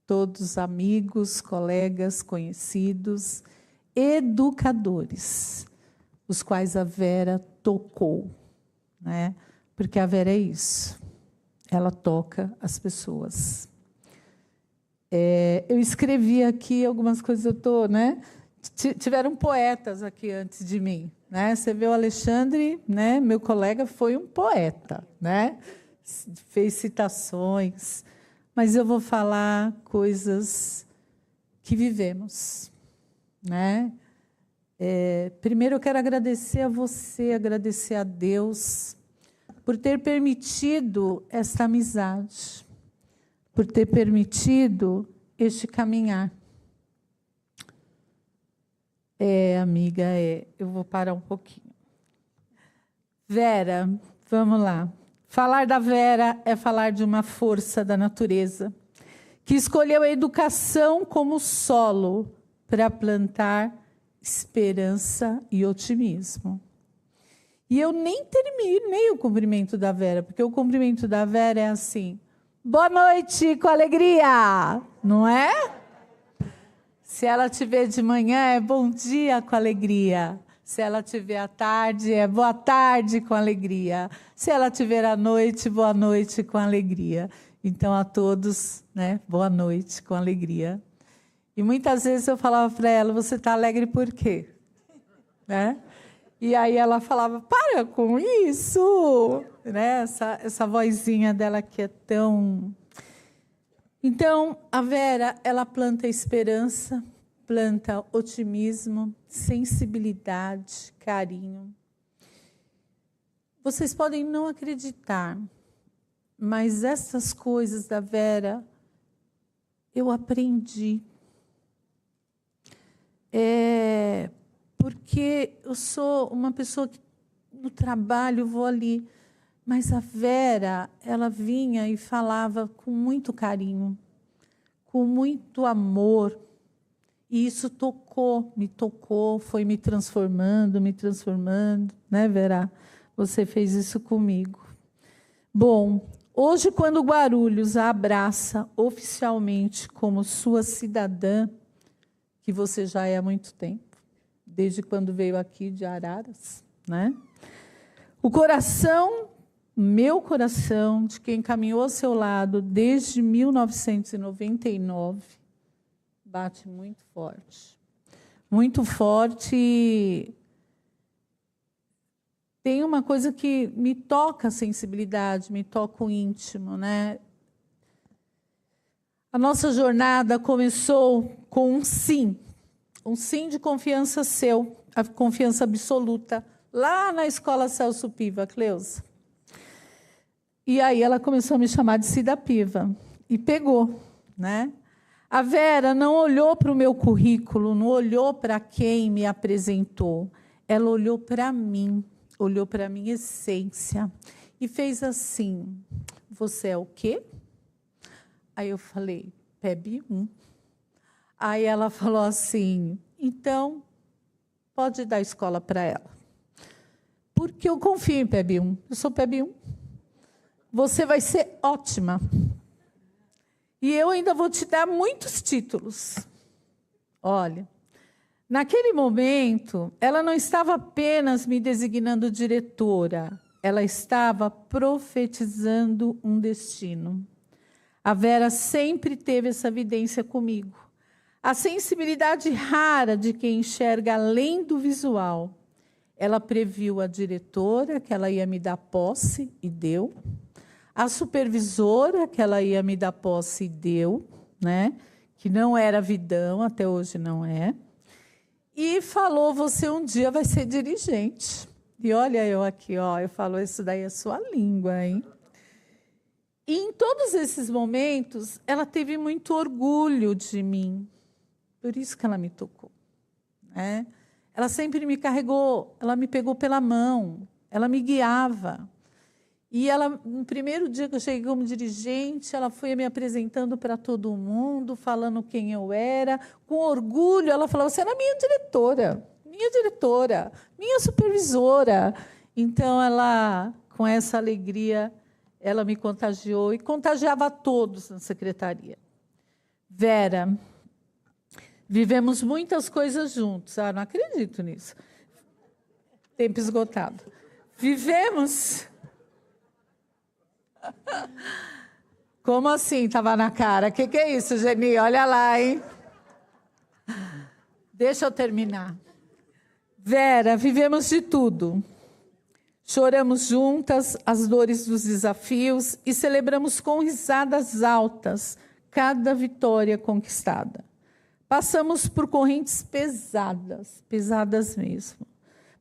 Todos amigos, colegas, conhecidos, educadores, os quais a Vera tocou, né? Porque a Vera é isso, ela toca as pessoas. Eu escrevi aqui algumas coisas, eu estou, né? Tiveram poetas aqui antes de mim, né? Você vê o Alexandre, né? Meu colega foi um poeta, né? Fez citações. Mas eu vou falar coisas que vivemos, né? Primeiro, eu quero agradecer a você, agradecer a Deus por ter permitido esta amizade, por ter permitido este caminhar. Amiga, eu vou parar um pouquinho. Vera, vamos lá. Falar da Vera é falar de uma força da natureza que escolheu a educação como solo para plantar esperança e otimismo. E eu nem terminei o cumprimento da Vera, porque o cumprimento da Vera é assim: boa noite com alegria, não é? Se ela te ver de manhã, é bom dia com alegria. Se ela te ver à tarde, é boa tarde com alegria. Se ela te ver à noite, boa noite com alegria. Então, a todos, né, boa noite com alegria. E muitas vezes eu falava para ela: você está alegre por quê? Né? E aí ela falava: para com isso! Né? Essa vozinha dela que é tão... Então, a Vera, ela planta esperança, planta otimismo, sensibilidade, carinho. Vocês podem não acreditar, mas essas coisas da Vera eu aprendi. Porque eu sou uma pessoa que no trabalho vou ali Mas a Vera, ela vinha e falava com muito carinho, com muito amor. E isso me tocou, foi me transformando, né, Vera? Você fez isso comigo. Bom, hoje, quando Guarulhos a abraça oficialmente como sua cidadã, que você já é há muito tempo, desde quando veio aqui de Araras, né? O coração, meu coração, de quem caminhou ao seu lado desde 1999, bate muito forte. Muito forte. E tem uma coisa que me toca a sensibilidade, me toca o íntimo, né? A nossa jornada começou com um sim de confiança seu, a confiança absoluta, lá na Escola Celso Piva, Cleusa. E aí ela começou a me chamar de Cida Piva, e pegou, né? A Vera não olhou para o meu currículo, não olhou para quem me apresentou, ela olhou para mim, olhou para a minha essência, e fez assim: você é o quê? Aí eu falei, PEB 1. Aí ela falou assim, então, pode dar escola para ela. Porque eu confio em PEB 1. Eu sou PEB 1. Você vai ser ótima. E eu ainda vou te dar muitos títulos. Olha, naquele momento, ela não estava apenas me designando diretora, ela estava profetizando um destino. A Vera sempre teve essa evidência comigo. A sensibilidade rara de quem enxerga além do visual. Ela previu a diretora, que ela ia me dar posse, e deu. A supervisora, que ela ia me dar posse, e deu, né? Que não era vidão, até hoje não é. E falou, você um dia vai ser dirigente. E olha eu aqui, ó, eu falo, isso daí é sua língua, hein? E em todos esses momentos, ela teve muito orgulho de mim. Por isso que ela me tocou, né? Ela sempre me carregou, ela me pegou pela mão, ela me guiava. E ela, no primeiro dia que eu cheguei como dirigente, ela foi me apresentando para todo mundo, falando quem eu era. Com orgulho, ela falava, você era minha diretora, minha supervisora. Então, ela, com essa alegria, ela me contagiou e contagiava a todos na secretaria. Vera, vivemos muitas coisas juntos. Ah, não acredito nisso. Tempo esgotado. Vivemos... Como assim? Estava na cara. O que é isso, Geni? Olha lá, hein? Deixa eu terminar. Vera, vivemos de tudo. Choramos juntas as dores dos desafios e celebramos com risadas altas cada vitória conquistada. Passamos por correntes pesadas, pesadas mesmo.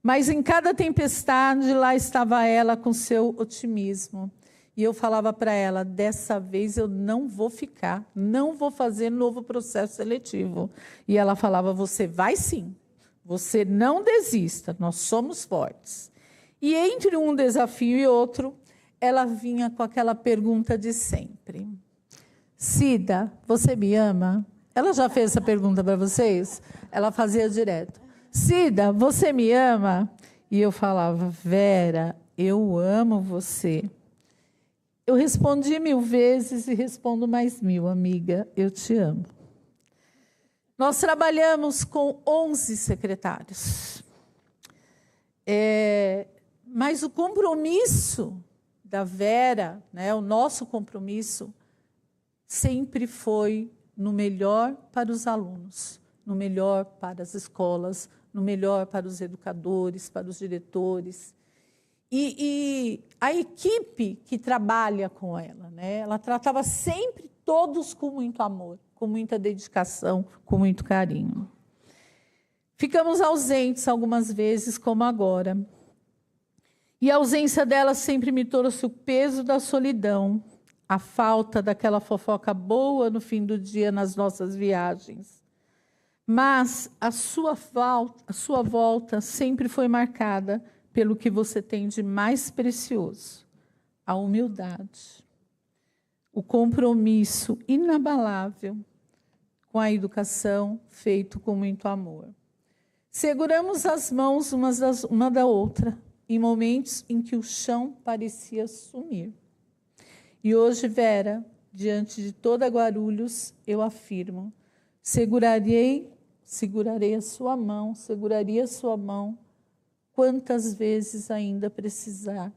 Mas em cada tempestade, lá estava ela com seu otimismo. E eu falava para ela, dessa vez eu não vou ficar, não vou fazer novo processo seletivo. E ela falava, você vai sim, você não desista, nós somos fortes. E entre um desafio e outro, ela vinha com aquela pergunta de sempre. Cida, você me ama? Ela já fez essa pergunta para vocês? Ela fazia direto. Cida, você me ama? E eu falava, Vera, eu amo você. Eu respondi 1000 vezes e respondo mais 1000, amiga, eu te amo. Nós trabalhamos com 11 secretários. Mas o compromisso da Vera, né, o nosso compromisso, sempre foi no melhor para os alunos, no melhor para as escolas, no melhor para os educadores, para os diretores. E a equipe que trabalha com ela, né, ela tratava sempre todos com muito amor, com muita dedicação, com muito carinho. Ficamos ausentes algumas vezes, como agora. E a ausência dela sempre me trouxe o peso da solidão, a falta daquela fofoca boa no fim do dia nas nossas viagens. Mas a sua volta sempre foi marcada pelo que você tem de mais precioso, a humildade, o compromisso inabalável com a educação feito com muito amor. Seguramos as mãos uma da outra em momentos em que o chão parecia sumir. E hoje, Vera, diante de toda Guarulhos, eu afirmo, seguraria a sua mão quantas vezes ainda precisar,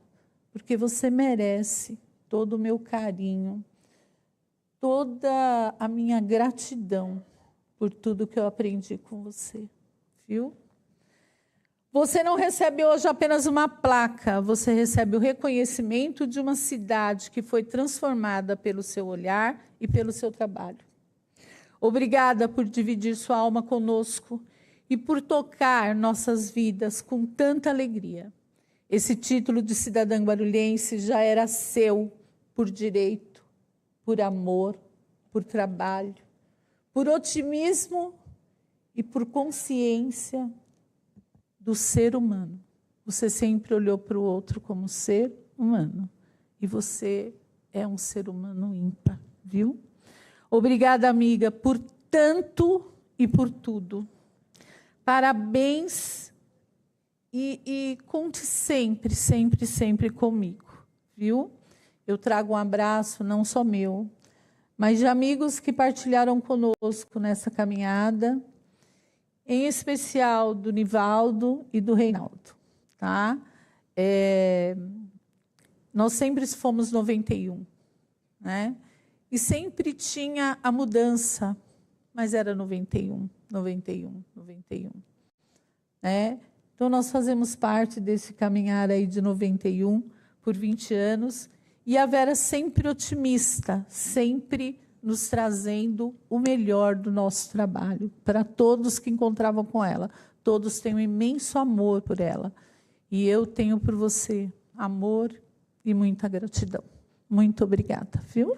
porque você merece todo o meu carinho, toda a minha gratidão por tudo que eu aprendi com você, viu? Você não recebe hoje apenas uma placa, você recebe o reconhecimento de uma cidade que foi transformada pelo seu olhar e pelo seu trabalho. Obrigada por dividir sua alma conosco e por tocar nossas vidas com tanta alegria. Esse título de cidadã guarulhense já era seu por direito, por amor, por trabalho, por otimismo e por consciência do ser humano. Você sempre olhou para o outro como ser humano. E você é um ser humano ímpar, viu? Obrigada, amiga, por tanto e por tudo. Parabéns e conte sempre, sempre, sempre comigo, viu? Eu trago um abraço, não só meu, mas de amigos que partilharam conosco nessa caminhada, em especial do Nivaldo e do Reinaldo. Tá? Nós sempre fomos 91, né? E sempre tinha a mudança, mas era 91, 91, 91. Né? Então, nós fazemos parte desse caminhar aí de 91 por 20 anos, e a Vera sempre otimista, sempre nos trazendo o melhor do nosso trabalho, para todos que encontravam com ela. Todos têm um imenso amor por ela. E eu tenho por você amor e muita gratidão. Muito obrigada, viu?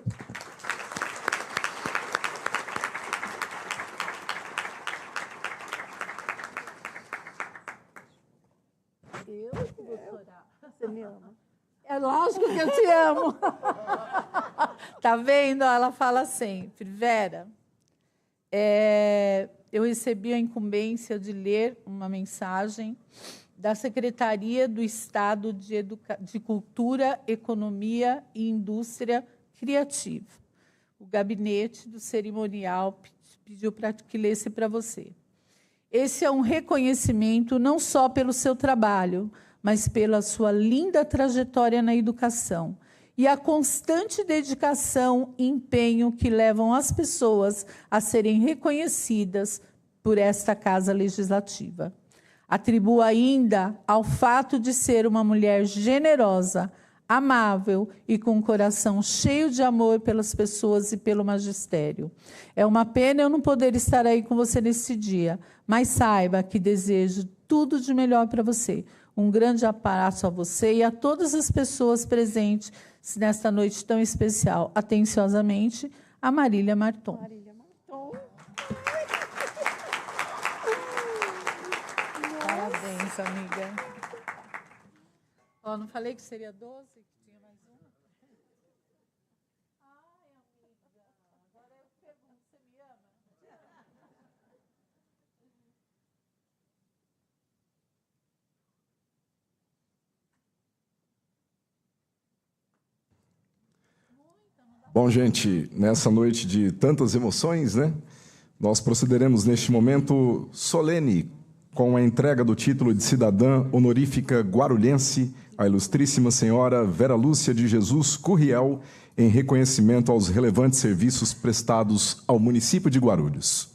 Eu que vou chorar. Você me ama? É lógico que eu te amo. Tá vendo? Ela fala sempre. Vera, eu recebi a incumbência de ler uma mensagem da Secretaria do Estado de Cultura, Economia e Indústria Criativa. O gabinete do cerimonial pediu para que lesse para você. Esse é um reconhecimento não só pelo seu trabalho, mas pela sua linda trajetória na educação e a constante dedicação e empenho que levam as pessoas a serem reconhecidas por esta Casa Legislativa. Atribuo ainda ao fato de ser uma mulher generosa, amável e com um coração cheio de amor pelas pessoas e pelo magistério. É uma pena eu não poder estar aí com você nesse dia, mas saiba que desejo tudo de melhor para você. Um grande abraço a você e a todas as pessoas presentes nesta noite tão especial. Atenciosamente, a Marília Marton. Marília Marton. Parabéns, amiga. Ó, não falei que seria 12? Que tinha mais uma? Ai, amiga. Agora eu pergunto, você me ama? Bom, gente, nessa noite de tantas emoções, né? Nós procederemos neste momento solene com a entrega do título de cidadã honorífica guarulhense à ilustríssima senhora Vera Lúcia de Jesus Curriel, em reconhecimento aos relevantes serviços prestados ao município de Guarulhos.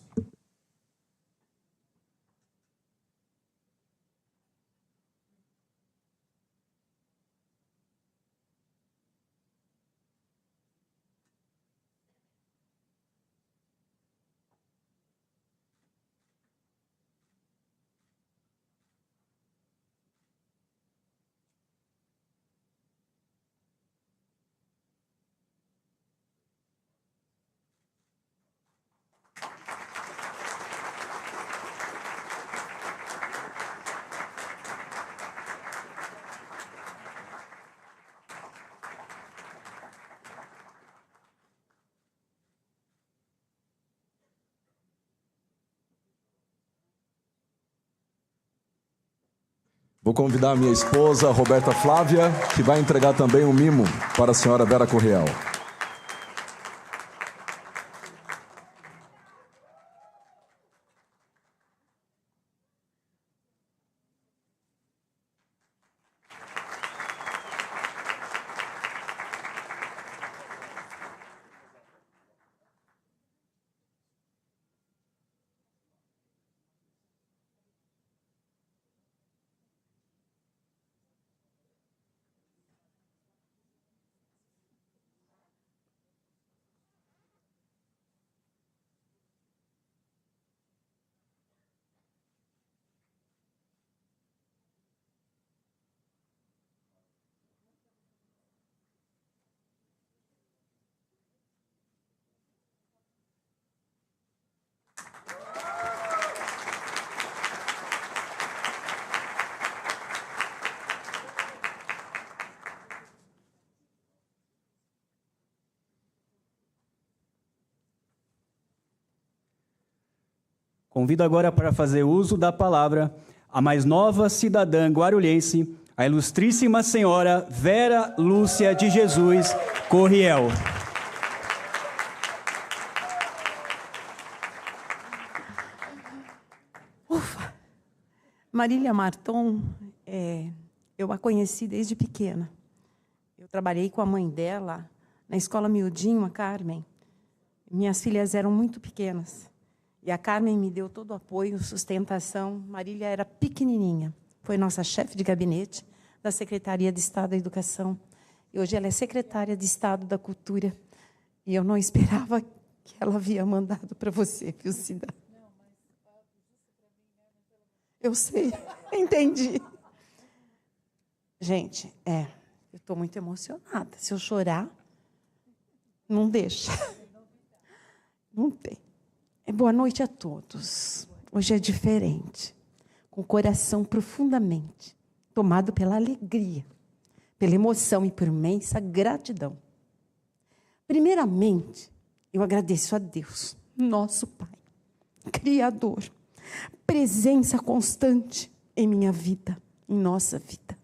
Vou convidar a minha esposa, Roberta Flávia, que vai entregar também um mimo para a senhora Vera Correal. Convido agora para fazer uso da palavra a mais nova cidadã guarulhense, a ilustríssima senhora Vera Lúcia de Jesus Corriel. Ufa! Marília Marton, eu a conheci desde pequena. Eu trabalhei com a mãe dela na escola Miudinho, a Carmen. Minhas filhas eram muito pequenas. E a Carmen me deu todo o apoio, sustentação. Marília era pequenininha. Foi nossa chefe de gabinete da Secretaria de Estado da Educação. E hoje ela é secretária de Estado da Cultura. E eu não esperava que ela havia mandado para você, viu, Cida? Eu sei, entendi. Gente, eu estou muito emocionada. Se eu chorar, não deixa. Não tem. Boa noite a todos. Hoje é diferente, com o coração profundamente tomado pela alegria, pela emoção e por imensa gratidão. Primeiramente, eu agradeço a Deus, nosso Pai, Criador, presença constante em minha vida, em nossa vida.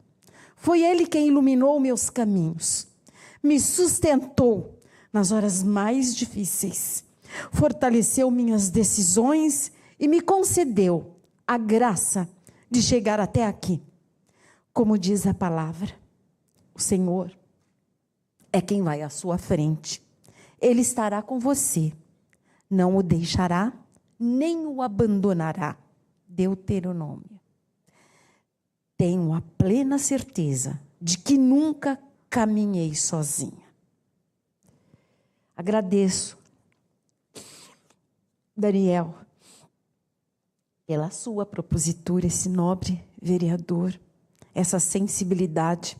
Foi Ele quem iluminou meus caminhos, me sustentou nas horas mais difíceis, fortaleceu minhas decisões e me concedeu a graça de chegar até aqui. Como diz a palavra, o Senhor é quem vai à sua frente. Ele estará com você, não o deixará, nem o abandonará. Deuteronômio. Tenho a plena certeza de que nunca caminhei sozinha. Agradeço, Daniel, pela sua propositura, esse nobre vereador, essa sensibilidade.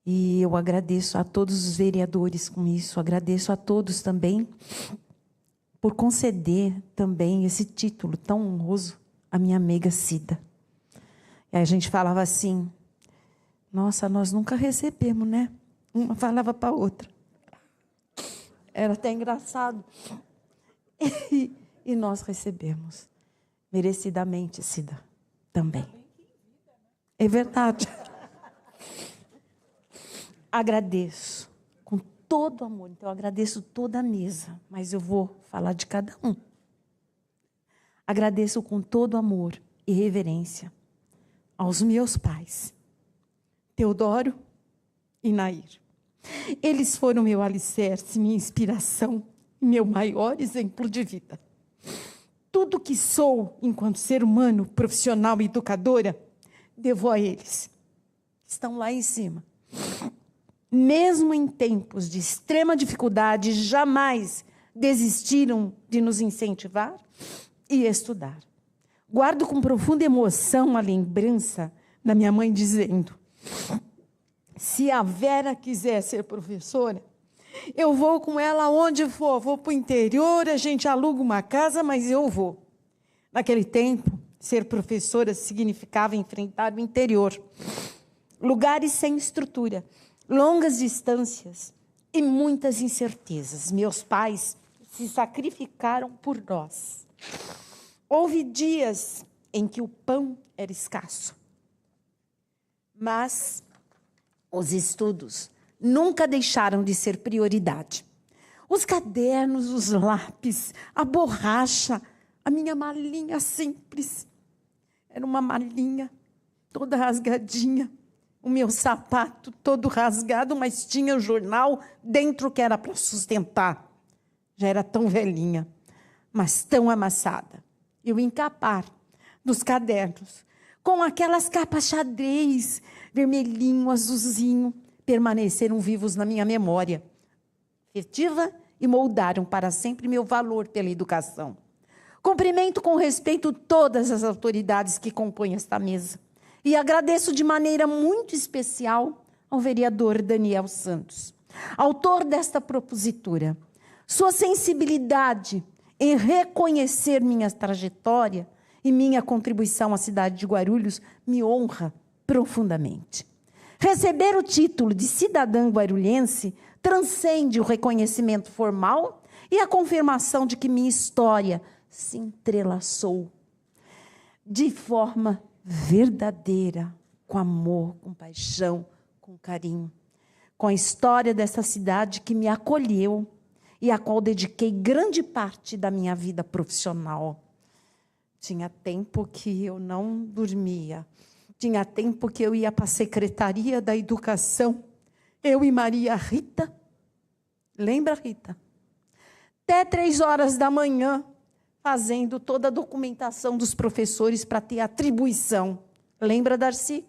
E eu agradeço a todos os vereadores com isso, agradeço a todos também por conceder também esse título tão honroso à minha amiga Cida. E aí a gente falava assim, nossa, nós nunca recebemos, né? Uma falava para a outra. Era até engraçado. E nós recebemos, merecidamente, Cida, também. É verdade. Agradeço com todo amor. Então, eu agradeço toda a mesa, mas eu vou falar de cada um. Agradeço com todo amor e reverência aos meus pais, Teodoro e Nair. Eles foram meu alicerce, minha inspiração, meu maior exemplo de vida. Tudo que sou, enquanto ser humano, profissional e educadora, devo a eles. Estão lá em cima. Mesmo em tempos de extrema dificuldade, jamais desistiram de nos incentivar e estudar. Guardo com profunda emoção a lembrança da minha mãe dizendo, se a Vera quiser ser professora, eu vou com ela onde for, vou para o interior, a gente aluga uma casa, mas eu vou. Naquele tempo, ser professora significava enfrentar o interior, lugares sem estrutura, longas distâncias e muitas incertezas. Meus pais se sacrificaram por nós. Houve dias em que o pão era escasso. Mas os estudos nunca deixaram de ser prioridade. Os cadernos, os lápis, a borracha, a minha malinha simples. Era uma malinha toda rasgadinha. O meu sapato todo rasgado, mas tinha o jornal dentro que era para sustentar. Já era tão velhinha, mas tão amassada. E o encapar dos cadernos, com aquelas capas xadrez, vermelhinho, azulzinho, permaneceram vivos na minha memória afetiva e moldaram para sempre meu valor pela educação. Cumprimento com respeito todas as autoridades que compõem esta mesa e agradeço de maneira muito especial ao vereador Daniel Santos, autor desta propositura. Sua sensibilidade em reconhecer minha trajetória e minha contribuição à cidade de Guarulhos me honra profundamente. Receber o título de cidadã guarulhense transcende o reconhecimento formal e a confirmação de que minha história se entrelaçou de forma verdadeira, com amor, com paixão, com carinho, com a história dessa cidade que me acolheu e a qual dediquei grande parte da minha vida profissional. Tinha tempo que eu não dormia, tinha tempo que eu ia para a Secretaria da Educação, eu e Maria Rita, lembra, Rita? Até 3 horas da manhã, fazendo toda a documentação dos professores para ter atribuição. Lembra, Darcy?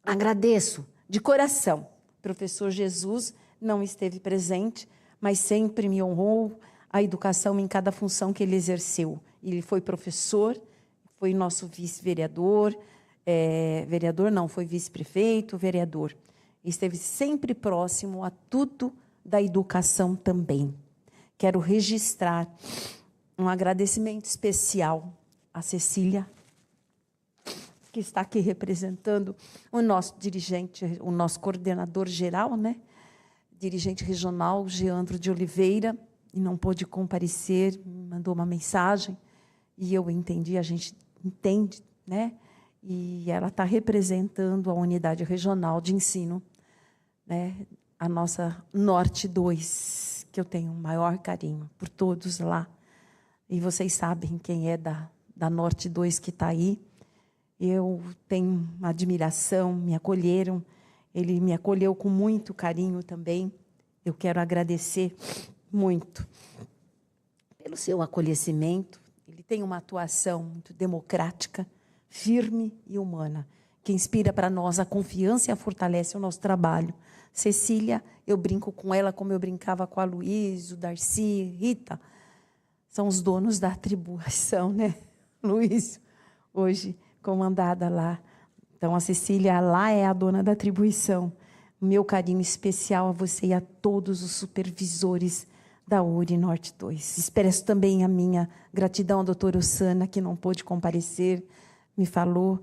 Agradeço de coração. O professor Jesus não esteve presente, mas sempre me honrou a educação em cada função que ele exerceu. Ele foi professor, foi nosso vice-vereador, vereador não, foi vice-prefeito, vereador. Esteve sempre próximo a tudo da educação também. Quero registrar um agradecimento especial à Cecília, que está aqui representando o nosso dirigente, o nosso coordenador geral, né? Dirigente regional, Geandro de Oliveira, e não pôde comparecer, me mandou uma mensagem, e eu entendi, a gente entende, né? E ela está representando a unidade regional de ensino, né? A nossa Norte 2, que eu tenho o maior carinho por todos lá. E vocês sabem quem é da Norte 2 que está aí. Eu tenho uma admiração, me acolheram. Ele me acolheu com muito carinho também. Eu quero agradecer muito pelo seu acolhimento. Ele tem uma atuação muito democrática, firme e humana, que inspira para nós a confiança e a fortalece o nosso trabalho. Cecília, eu brinco com ela como eu brincava com a Luísa, o Darcy, Rita. São os donos da atribuição, né? Luiz, hoje comandada lá. Então, a Cecília lá é a dona da atribuição. O meu carinho especial a você e a todos os supervisores da URI Norte 2. Expresso também a minha gratidão à doutora Ossana, que não pôde comparecer, me falou,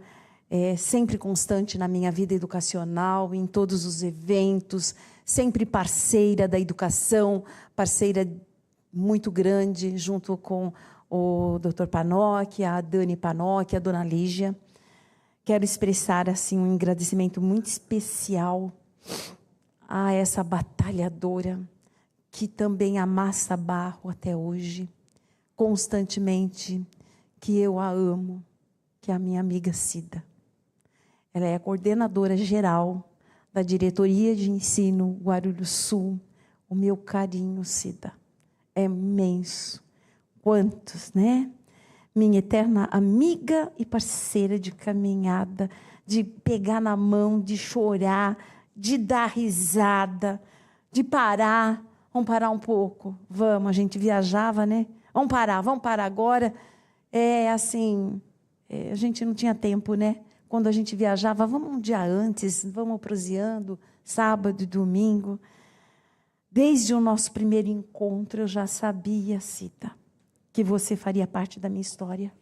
sempre constante na minha vida educacional, em todos os eventos, sempre parceira da educação, parceira muito grande, junto com o doutor Panoc, a Dani Panoc, a dona Lígia. Quero expressar assim, um agradecimento muito especial a essa batalhadora, que também amassa barro até hoje, constantemente, que eu a amo, que é a minha amiga Cida. Ela é a coordenadora geral da Diretoria de Ensino Guarulhos Sul. O meu carinho, Cida, é imenso. Quantos, né? Minha eterna amiga e parceira de caminhada, de pegar na mão, de chorar, de dar risada, de parar. Vamos parar um pouco. Vamos, a gente viajava, né? Vamos parar agora. A gente não tinha tempo, né? Quando a gente viajava, vamos um dia antes, vamos proseando, sábado e domingo. Desde o nosso primeiro encontro, eu já sabia, Cida, que você faria parte da minha história.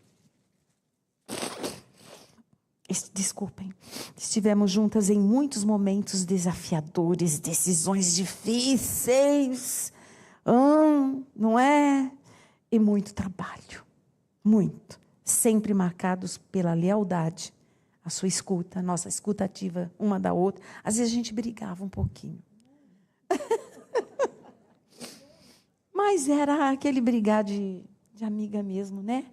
Desculpem, estivemos juntas em muitos momentos desafiadores, decisões difíceis, não é? E muito trabalho, muito. sempre marcados pela lealdade, a sua escuta, a nossa escuta ativa uma da outra. Às vezes a gente brigava um pouquinho. Mas era aquele brigar de amiga mesmo, né?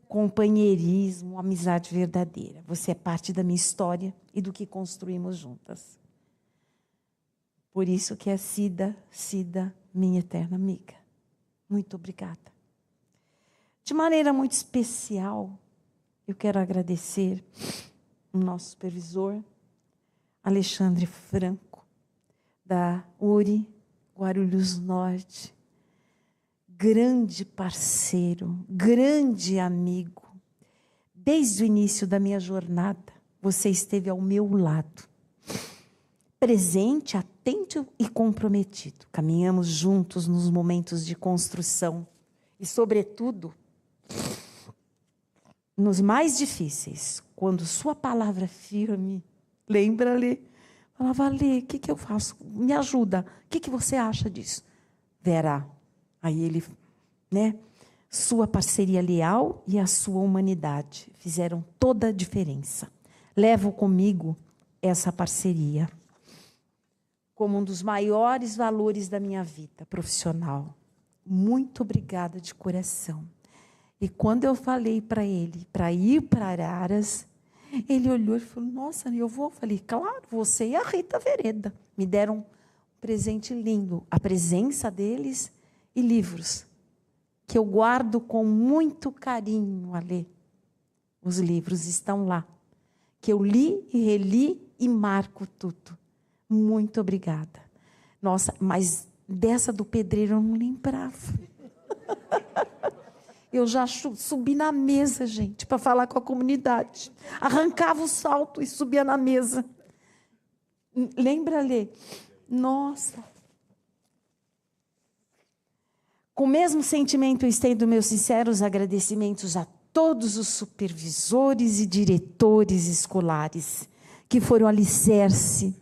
Companheirismo, amizade verdadeira. Você é parte da minha história e do que construímos juntas. Por isso que é Cida, minha eterna amiga. Muito obrigada. De maneira muito especial, eu quero agradecer o nosso supervisor, Alexandre Franco, da URI Guarulhos Norte. Grande parceiro, grande amigo. Desde o início da minha jornada, você esteve ao meu lado. Presente, atento e comprometido. Caminhamos juntos nos momentos de construção e, sobretudo, nos mais difíceis, quando sua palavra firme, lembra, Lê? Falava, Lê, o que eu faço? Me ajuda. O que você acha disso? Vera, aí ele, né? Sua parceria leal e a sua humanidade fizeram toda a diferença. Levo comigo essa parceria como um dos maiores valores da minha vida profissional. Muito obrigada de coração. E quando eu falei para ele para ir para Araras, ele olhou e falou, nossa, eu vou. Eu falei, claro, você e a Rita Vereda. Me deram um presente lindo, a presença deles e livros, que eu guardo com muito carinho a ler. Os livros estão lá, que eu li e reli e marco tudo. Muito obrigada. Nossa, mas dessa do pedreiro eu não lembrava. Eu já subi na mesa, gente, para falar com a comunidade. Arrancava o salto e subia na mesa. Lembra, Lê? Nossa. Com o mesmo sentimento, eu estendo meus sinceros agradecimentos a todos os supervisores e diretores escolares que foram alicerce,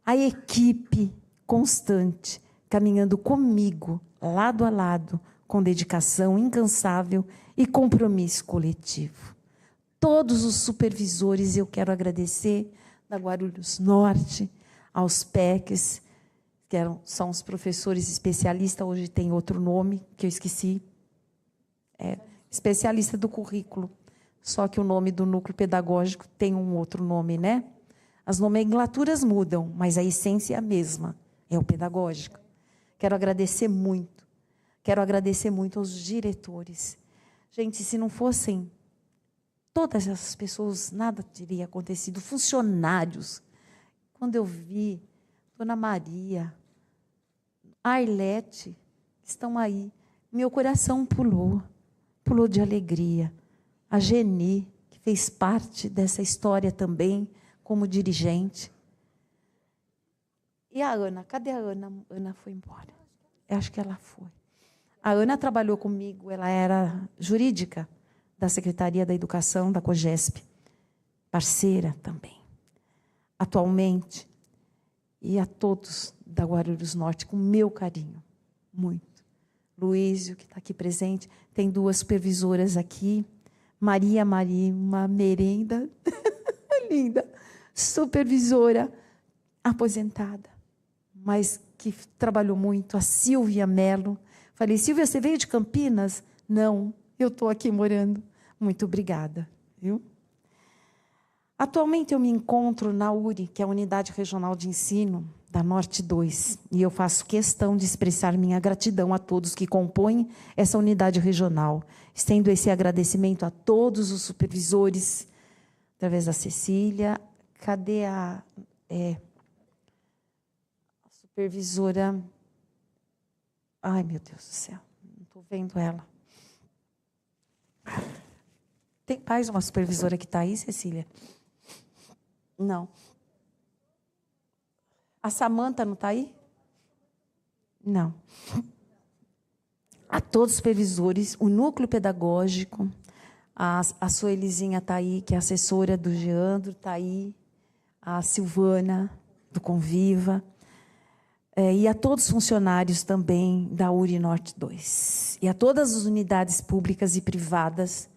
a equipe constante, caminhando comigo, lado a lado, com dedicação incansável e compromisso coletivo. Todos os supervisores eu quero agradecer, da Guarulhos Norte, aos PECs, que são os professores especialistas, hoje tem outro nome, que eu esqueci, especialista do currículo, só que o nome do núcleo pedagógico tem um outro nome, né? As nomenclaturas mudam, mas a essência é a mesma, é o pedagógico. Quero agradecer muito aos diretores. Gente, se não fossem todas essas pessoas, nada teria acontecido. Funcionários, quando eu vi Dona Maria, Arlete, que estão aí, meu coração pulou de alegria. A Geni, que fez parte dessa história também, como dirigente. E a Ana, cadê a Ana? Ana foi embora. Eu acho que ela foi. A Ana trabalhou comigo, ela era jurídica da Secretaria da Educação, da COGESP, parceira também. Atualmente, e a todos da Guarulhos Norte, com meu carinho, muito. Luísio, que está aqui presente, tem 2 supervisoras aqui, Maria, uma merenda, linda, supervisora aposentada, mas que trabalhou muito, a Silvia Mello. Falei, Silvia, você veio de Campinas? Não, eu estou aqui morando. Muito obrigada, viu? Atualmente eu me encontro na URI, que é a Unidade Regional de Ensino da Norte 2, e eu faço questão de expressar minha gratidão a todos que compõem essa unidade regional. Estendo esse agradecimento a todos os supervisores, através da Cecília. Cadê a supervisora? Ai, meu Deus do céu, não estou vendo ela. Tem mais uma supervisora que está aí, Cecília? Não. A Samanta não está aí? Não. A todos os supervisores, o núcleo pedagógico, a Suelizinha está aí, que é assessora do Geandro, está aí, a Silvana, do Conviva, e a todos os funcionários também da URI Norte 2, e a todas as unidades públicas e privadas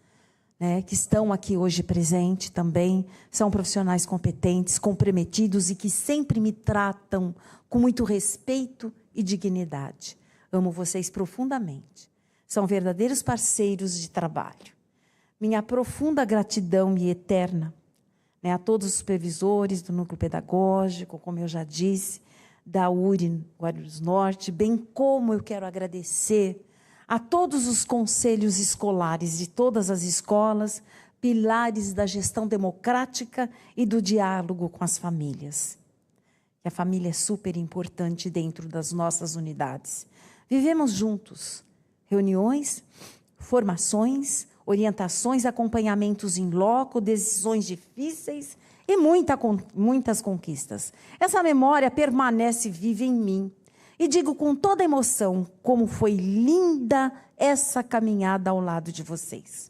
né, que estão aqui hoje presentes também, são profissionais competentes, comprometidos e que sempre me tratam com muito respeito e dignidade. Amo vocês profundamente. São verdadeiros parceiros de trabalho. Minha profunda gratidão e eterna, né, a todos os supervisores do núcleo pedagógico, como eu já disse, da URI Guarulhos Norte, bem como eu quero agradecer a todos os conselhos escolares de todas as escolas, pilares da gestão democrática e do diálogo com as famílias. E a família é super importante dentro das nossas unidades. Vivemos juntos reuniões, formações, orientações, acompanhamentos em loco, decisões difíceis e muitas conquistas. Essa memória permanece viva em mim. E digo com toda emoção como foi linda essa caminhada ao lado de vocês.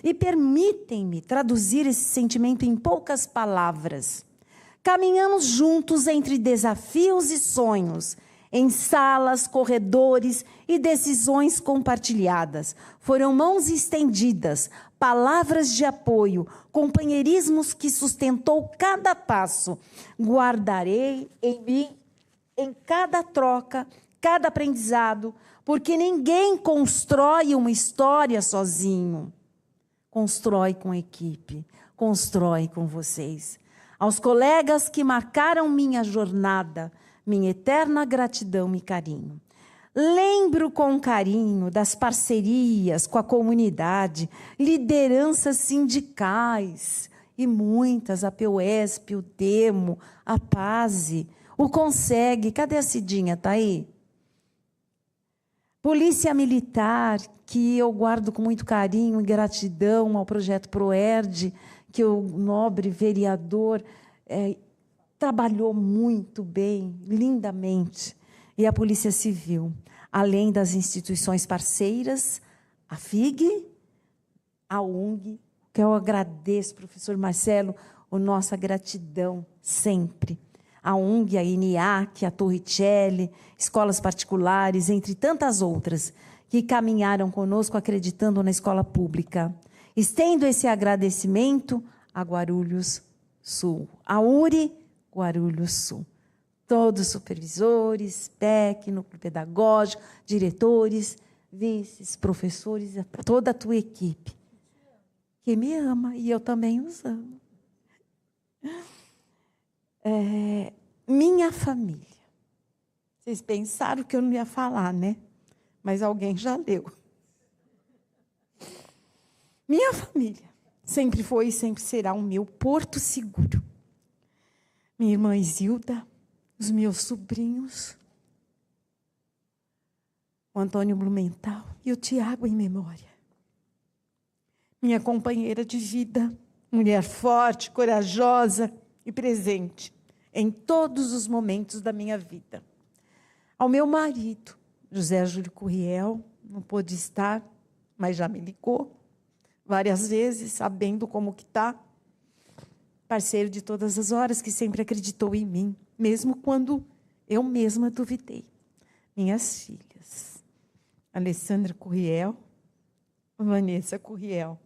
E permitem-me traduzir esse sentimento em poucas palavras. Caminhamos juntos entre desafios e sonhos, em salas, corredores e decisões compartilhadas. Foram mãos estendidas, palavras de apoio, companheirismos que sustentou cada passo. Guardarei em mim em cada troca, cada aprendizado, porque ninguém constrói uma história sozinho. Constrói com equipe, constrói com vocês. Aos colegas que marcaram minha jornada, minha eterna gratidão e carinho. Lembro com carinho das parcerias com a comunidade, lideranças sindicais, e muitas, a PUESP, o DEMO, a PASE, o Consegue, cadê a Cidinha, tá aí? Polícia Militar, que eu guardo com muito carinho e gratidão ao projeto ProERD, que o nobre vereador trabalhou muito bem, lindamente. E a Polícia Civil, além das instituições parceiras, a FIG, a UNG, que eu agradeço, professor Marcelo, a nossa gratidão sempre. A UNG, a INIAC, a Torricelli, escolas particulares, entre tantas outras, que caminharam conosco acreditando na escola pública. Estendo esse agradecimento a Guarulhos Sul, a URI Guarulhos Sul. Todos os supervisores, PEC, núcleo pedagógico, diretores, vices, professores, toda a tua equipe, que me ama e eu também os amo. Minha família. Vocês pensaram que eu não ia falar, né? Mas alguém já leu. Minha família sempre foi e sempre será o meu porto seguro. Minha irmã Isilda, os meus sobrinhos, o Antônio Blumenthal e o Tiago em memória. Minha companheira de vida, mulher forte, corajosa e presente em todos os momentos da minha vida. Ao meu marido, José Júlio Curriel, não pôde estar, mas já me ligou várias vezes, sabendo como que está. Parceiro de todas as horas, que sempre acreditou em mim, mesmo quando eu mesma duvidei. Minhas filhas, Alessandra Curriel, Vanessa Curriel.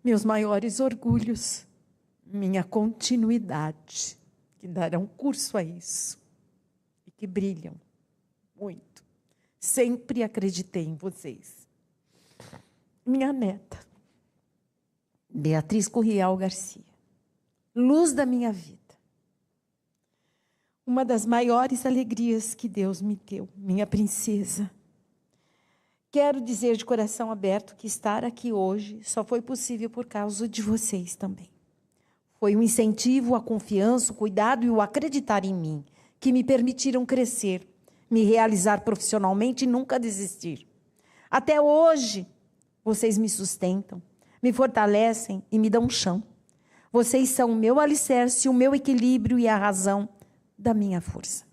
Meus maiores orgulhos, minha continuidade, que darão curso a isso e que brilham muito. Sempre acreditei em vocês. Minha neta, Beatriz Curriel Garcia, luz da minha vida. Uma das maiores alegrias que Deus me deu, minha princesa. Quero dizer de coração aberto que estar aqui hoje só foi possível por causa de vocês também. Foi um incentivo, a confiança, o cuidado e o acreditar em mim, que me permitiram crescer, me realizar profissionalmente e nunca desistir. Até hoje, vocês me sustentam, me fortalecem e me dão chão. Vocês são o meu alicerce, o meu equilíbrio e a razão da minha força.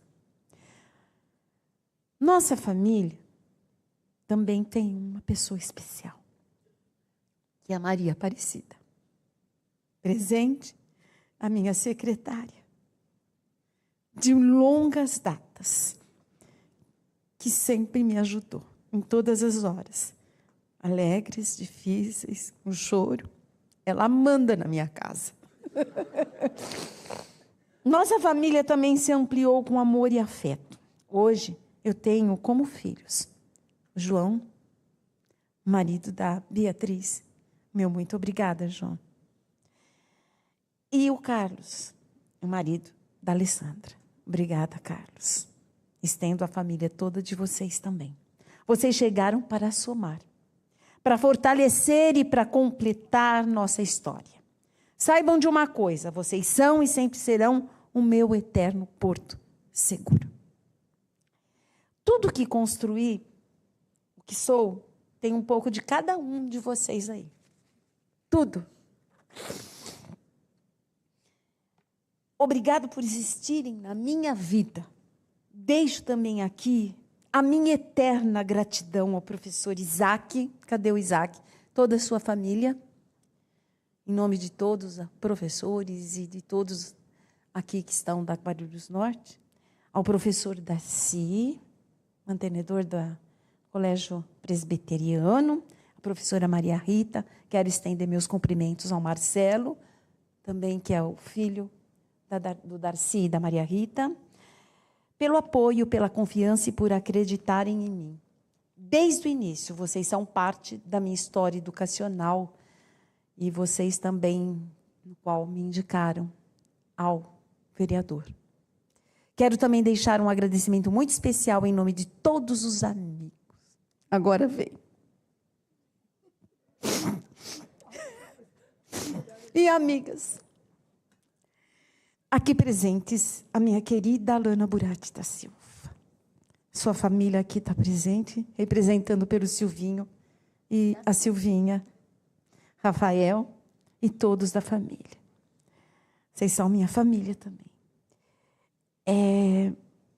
Nossa família também tem uma pessoa especial, que é a Maria Aparecida. Presente, a minha secretária, de longas datas, que sempre me ajudou, em todas as horas. alegres, difíceis, com choro. Ela manda na minha casa. Nossa família também se ampliou com amor e afeto. Hoje, eu tenho como filhos o João, marido da Beatriz. Meu muito obrigada, João. E o Carlos, o marido da Alessandra. Obrigada, Carlos. Estendo a família toda de vocês também. Vocês chegaram para somar, para fortalecer e para completar nossa história. Saibam de uma coisa, vocês são e sempre serão o meu eterno porto seguro. Tudo que construí, o que sou, tem um pouco de cada um de vocês aí. Tudo. Obrigado por existirem na minha vida. Deixo também aqui a minha eterna gratidão ao professor Isaac. Cadê o Isaac? Toda a sua família. Em nome de todos os professores e de todos aqui que estão da Guarulhos Norte. Ao professor Darcy, mantenedor do Colégio Presbiteriano. A professora Maria Rita. Quero estender meus cumprimentos ao Marcelo, também que é o filho do Darcy e da Maria Rita, pelo apoio, pela confiança e por acreditarem em mim. Desde o início, vocês são parte da minha história educacional e vocês também, no qual me indicaram ao vereador. Quero também deixar um agradecimento muito especial em nome de todos os amigos. Agora vem. E amigas. Aqui presentes, a minha querida Alana Burati da Silva. Sua família aqui está presente, representando pelo Silvinho e a Silvinha, Rafael e todos da família. Vocês são minha família também.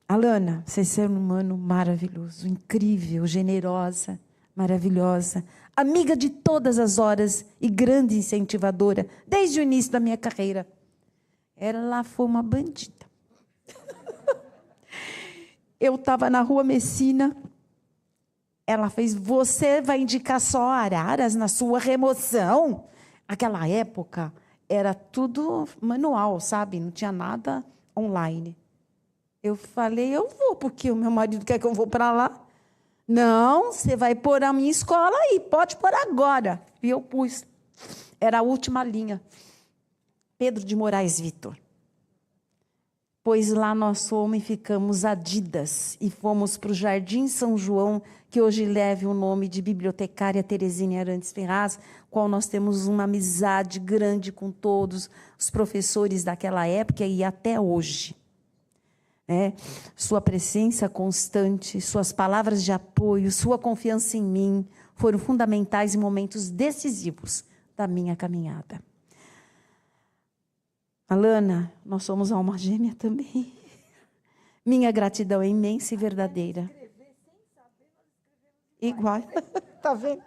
Alana, você é um humano maravilhoso, incrível, generosa, maravilhosa, amiga de todas as horas e grande incentivadora desde o início da minha carreira. Ela foi uma bandida. Eu estava na Rua Messina. Ela fez, você vai indicar só araras na sua remoção? Aquela época era tudo manual, sabe? Não tinha nada online. Eu falei, eu vou, porque o meu marido quer que eu vou para lá. Não, você vai pôr a minha escola aí, pode pôr agora. E eu pus. Era a última linha. Pedro de Moraes Vitor. Pois lá nós fomos e ficamos adidas e fomos para o Jardim São João, que hoje leva o nome de Bibliotecária Terezinha Arantes Ferraz, qual nós temos uma amizade grande com todos os professores daquela época e até hoje. Sua presença constante, suas palavras de apoio, sua confiança em mim foram fundamentais em momentos decisivos da minha caminhada. Alana, nós somos alma gêmea também. Minha gratidão é imensa e verdadeira. Igual. Tá vendo?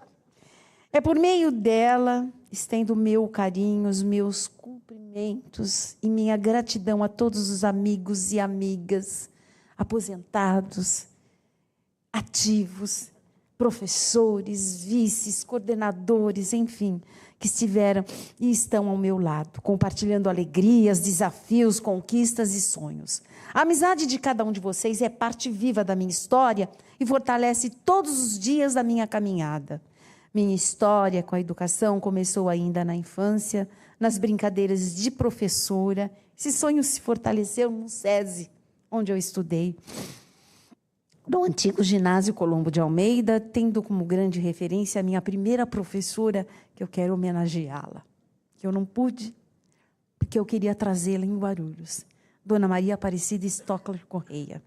É por meio dela, estendo o meu carinho, os meus cumprimentos e minha gratidão a todos os amigos e amigas, aposentados, ativos, professores, vices, coordenadores, enfim, que estiveram e estão ao meu lado, compartilhando alegrias, desafios, conquistas e sonhos. A amizade de cada um de vocês é parte viva da minha história e fortalece todos os dias da minha caminhada. Minha história com a educação começou ainda na infância, nas brincadeiras de professora. Esse sonho se fortaleceu no SESI, onde eu estudei. No antigo ginásio Colombo de Almeida, tendo como grande referência a minha primeira professora, que eu quero homenageá-la, que eu não pude, porque eu queria trazê-la em Guarulhos, Dona Maria Aparecida Stockler Correia.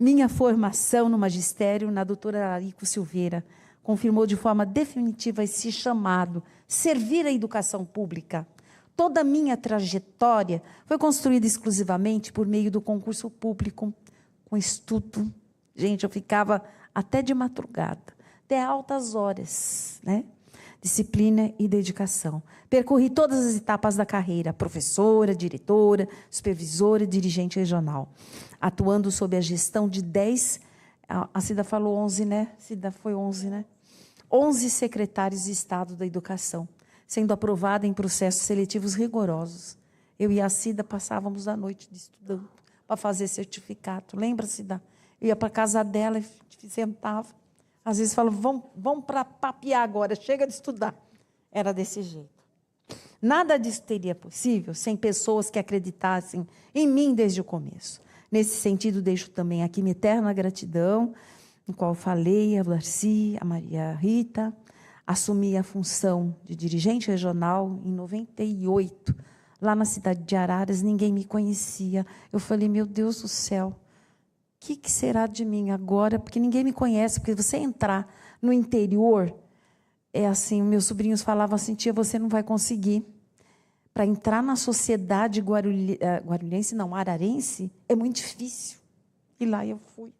Minha formação no magistério, na doutora Larico Silveira, confirmou de forma definitiva esse chamado, servir a educação pública. Toda a minha trajetória foi construída exclusivamente por meio do concurso público, com estudo. Gente, eu ficava até de madrugada, até altas horas, Disciplina e dedicação. Percorri todas as etapas da carreira, professora, diretora, supervisora e dirigente regional, atuando sob a gestão de 10, a Cida falou 11, Cida foi 11, 11 secretários de Estado da Educação, sendo aprovada em processos seletivos rigorosos. Eu e a Cida passávamos a noite estudando para fazer certificado. Lembra, Cida? Eu ia para a casa dela e sentava. Às vezes falava, vamos para papear agora, chega de estudar. Era desse jeito. Nada disso teria possível sem pessoas que acreditassem em mim desde o começo. Nesse sentido, deixo também aqui minha eterna gratidão, no qual falei a Darcy, a Maria Rita. Assumi a função de dirigente regional em 98, lá na cidade de Araras, ninguém me conhecia. Eu falei, meu Deus do céu, o que será de mim agora? Porque ninguém me conhece, porque você entrar no interior, é assim, meus sobrinhos falavam assim, tia, você não vai conseguir. Para entrar na sociedade guarulhense, não, ararense, é muito difícil. E lá eu fui,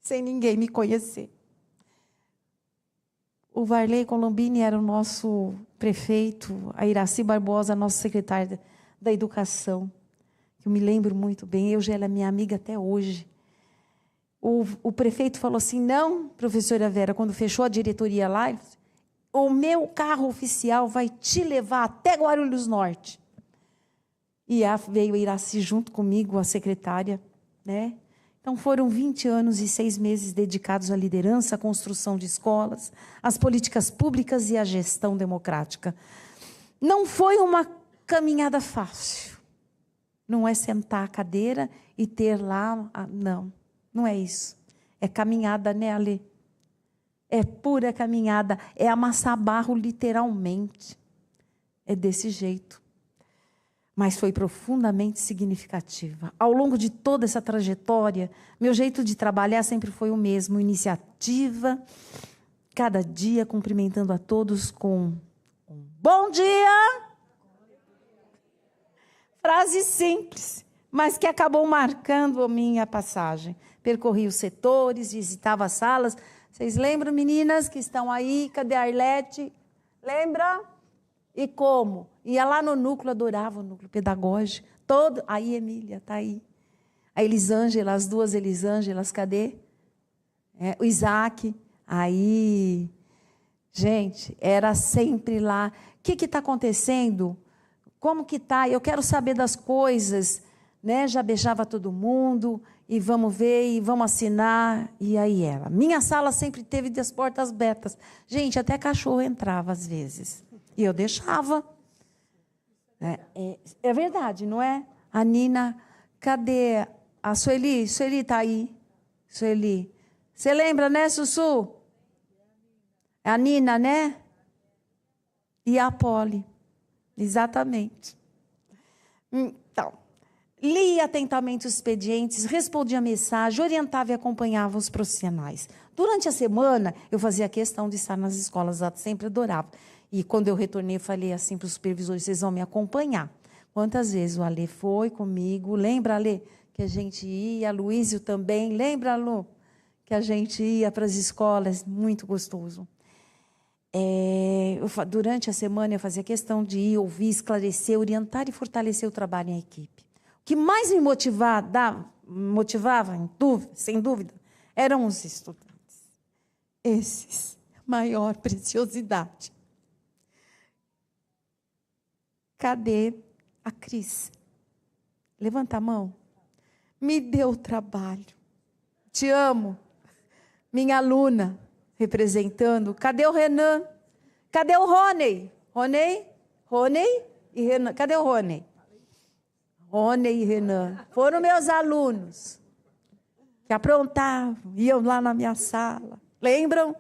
sem ninguém me conhecer. O Varley Colombini era o nosso prefeito, a Iraci Barbosa, nossa secretária da Educação, que eu me lembro muito bem, eu já era minha amiga até hoje. O prefeito falou assim, não, professora Vera, quando fechou a diretoria lá, ele falou, o meu carro oficial vai te levar até Guarulhos Norte. E veio a Iraci junto comigo, a secretária, né? Então, foram 20 anos e 6 meses dedicados à liderança, à construção de escolas, às políticas públicas e à gestão democrática. Não foi uma caminhada fácil. Não é sentar a cadeira e ter lá... Não é isso. É caminhada, né, Alê? É pura caminhada, é amassar barro literalmente. É desse jeito. Mas foi profundamente significativa. Ao longo de toda essa trajetória, meu jeito de trabalhar sempre foi o mesmo, iniciativa, cada dia cumprimentando a todos com um bom dia. Frase simples, mas que acabou marcando a minha passagem. Percorri os setores, visitava as salas. Vocês lembram, meninas, que estão aí? Cadê a Arlete? Lembra? E como? Ia lá no núcleo, adorava o núcleo pedagógico. Aí, Emília, está aí. A Elisângela, as duas Elisângelas, cadê? O Isaac. Aí, gente, era sempre lá. O que está acontecendo? Como que está? Eu quero saber das coisas. Né? Já beijava todo mundo, e vamos ver, e vamos assinar. E aí era. Minha sala sempre teve das portas abertas. Gente, até cachorro entrava às vezes. E eu deixava. É verdade, não é? A Nina, cadê? A Sueli? Sueli está aí. Sueli. Você lembra, né, Sussu? É a Nina, né? E a Poli. Exatamente. Então, lia atentamente os expedientes, respondia a mensagem, orientava e acompanhava os profissionais. Durante a semana, eu fazia questão de estar nas escolas, eu sempre adorava. E quando eu retornei, eu falei assim para os supervisores, vocês vão me acompanhar. Quantas vezes o Alê foi comigo? Lembra, Alê, que a gente ia? Luísio também. Lembra, Lu, que a gente ia para as escolas? Muito gostoso. Durante a semana, eu fazia questão de ir, ouvir, esclarecer, orientar e fortalecer o trabalho em equipe. O que mais me motivava, sem dúvida, eram os estudantes. Esses, maior preciosidade. Cadê a Cris? Levanta a mão. Me deu trabalho. Te amo. Minha aluna, representando. Cadê o Renan? Cadê o Rony? Rony e Renan. Cadê o Rony? Rony e Renan. Foram meus alunos que aprontavam, iam lá na minha sala. Lembram?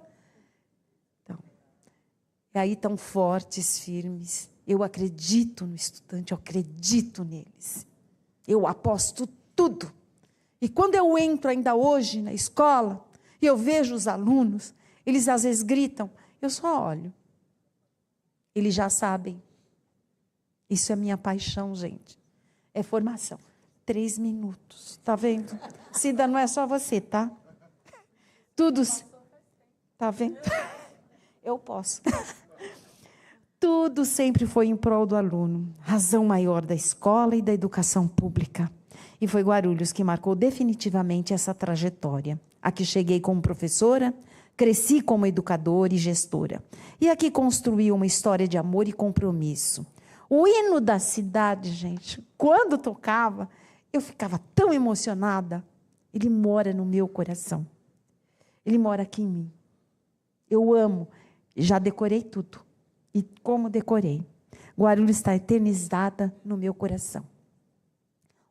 Então, e aí tão fortes, firmes. Eu acredito no estudante, eu acredito neles. Eu aposto tudo. E quando eu entro ainda hoje na escola, e eu vejo os alunos, eles às vezes gritam, eu só olho. Eles já sabem. Isso é minha paixão, gente. É formação. 3 minutos. Tá vendo? Cida, não é só você, tá? Tudo. Tá vendo? Eu posso. Tudo sempre foi em prol do aluno. Razão maior da escola e da educação pública. E foi Guarulhos que marcou definitivamente essa trajetória. Aqui cheguei como professora, Cresci como educadora e gestora. E aqui construí uma história de amor e compromisso. O hino da cidade, gente, quando tocava, eu ficava tão emocionada. Ele mora no meu coração. Ele mora aqui em mim. Eu amo. Já decorei tudo. E como decorei? Guarulhos está eternizada no meu coração.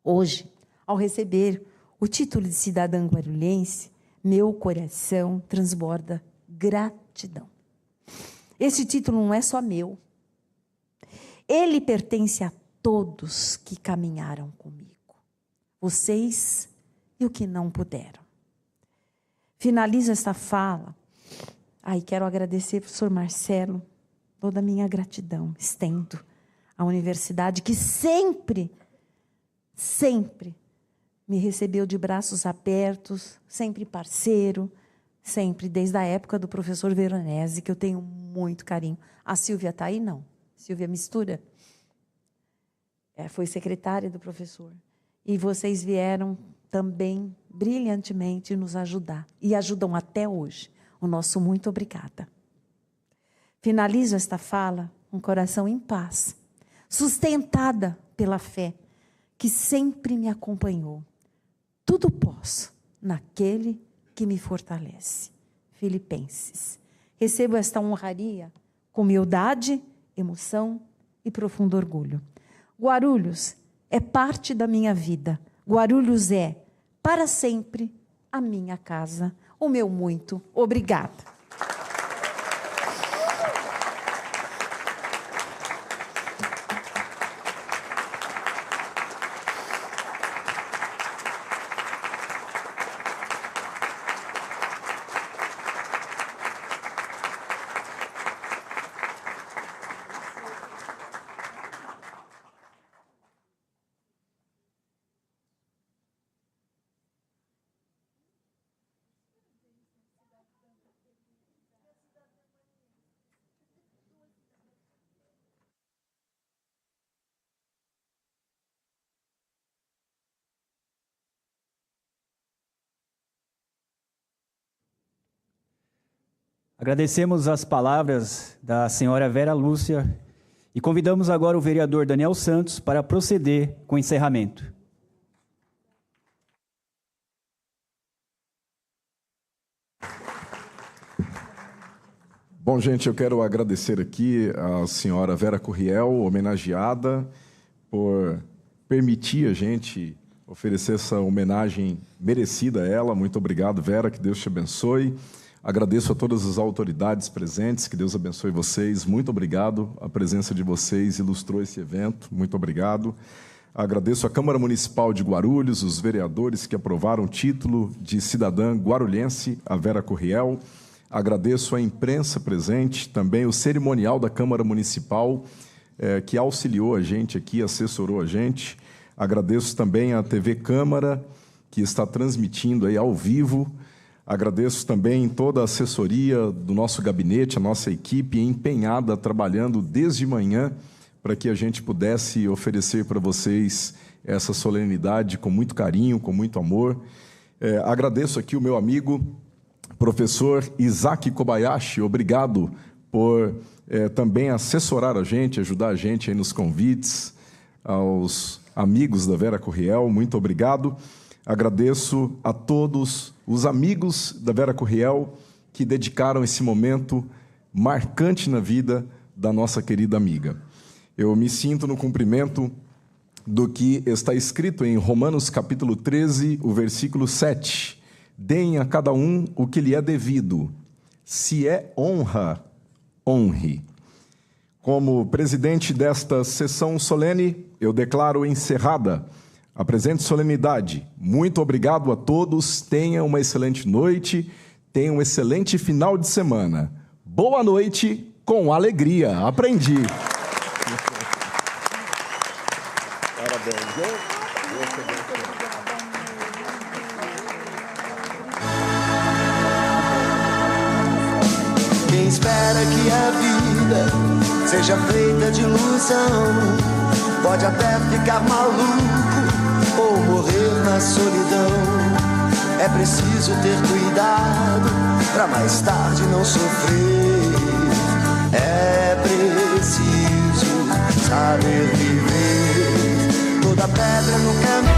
Hoje, ao receber o título de cidadã guarulhense, meu coração transborda gratidão. Esse título não é só meu. Ele pertence a todos que caminharam comigo. Vocês e o que não puderam. Finalizo esta fala. Quero agradecer ao professor Marcelo, toda a minha gratidão. Estendo à universidade que sempre me recebeu de braços abertos, sempre parceiro, sempre, desde a época do professor Veronese, que eu tenho muito carinho. A Silvia está aí? Não. Silvia Mistura? Foi secretária do professor. E vocês vieram também brilhantemente nos ajudar. E ajudam até hoje. O nosso muito obrigada. Finalizo esta fala com o coração em paz, sustentada pela fé que sempre me acompanhou. Tudo posso naquele que me fortalece. Filipenses. Recebo esta honraria com humildade, emoção e profundo orgulho. Guarulhos é parte da minha vida. Guarulhos é, para sempre, a minha casa. O meu muito obrigada. Agradecemos as palavras da senhora Vera Lúcia e convidamos agora o vereador Daniel Santos para proceder com o encerramento. Bom, gente, eu quero agradecer aqui a senhora Vera Curriel, homenageada, por permitir a gente oferecer essa homenagem merecida a ela. Muito obrigado, Vera, que Deus te abençoe. Agradeço a todas as autoridades presentes, que Deus abençoe vocês. Muito obrigado, a presença de vocês ilustrou esse evento. Muito obrigado. Agradeço a Câmara Municipal de Guarulhos, os vereadores que aprovaram o título de cidadã guarulhense, a Vera Curriel. Agradeço a imprensa presente, também o cerimonial da Câmara Municipal, que auxiliou a gente aqui, assessorou a gente. Agradeço também a TV Câmara, que está transmitindo aí ao vivo. Agradeço também toda a assessoria do nosso gabinete, a nossa equipe empenhada, trabalhando desde manhã, para que a gente pudesse oferecer para vocês essa solenidade com muito carinho, com muito amor. Agradeço aqui o meu amigo, professor Isaac Kobayashi, obrigado por também assessorar a gente, ajudar a gente aí nos convites, aos amigos da Vera Curriel, muito obrigado. Agradeço a todos os amigos da Vera Curriel que dedicaram esse momento marcante na vida da nossa querida amiga. Eu me sinto no cumprimento do que está escrito em Romanos capítulo 13, o versículo 7. Deem a cada um o que lhe é devido. Se é honra, honre. Como presidente desta sessão solene, eu declaro encerrada a presente solenidade. Muito obrigado a todos. Tenham uma excelente noite. Tenham um excelente final de semana. Boa noite com alegria. Aprendi. Parabéns. Quem espera que a vida seja feita de ilusão pode até ficar maluco ou morrer na solidão. É preciso ter cuidado pra mais tarde não sofrer. É preciso saber viver. Toda pedra no caminho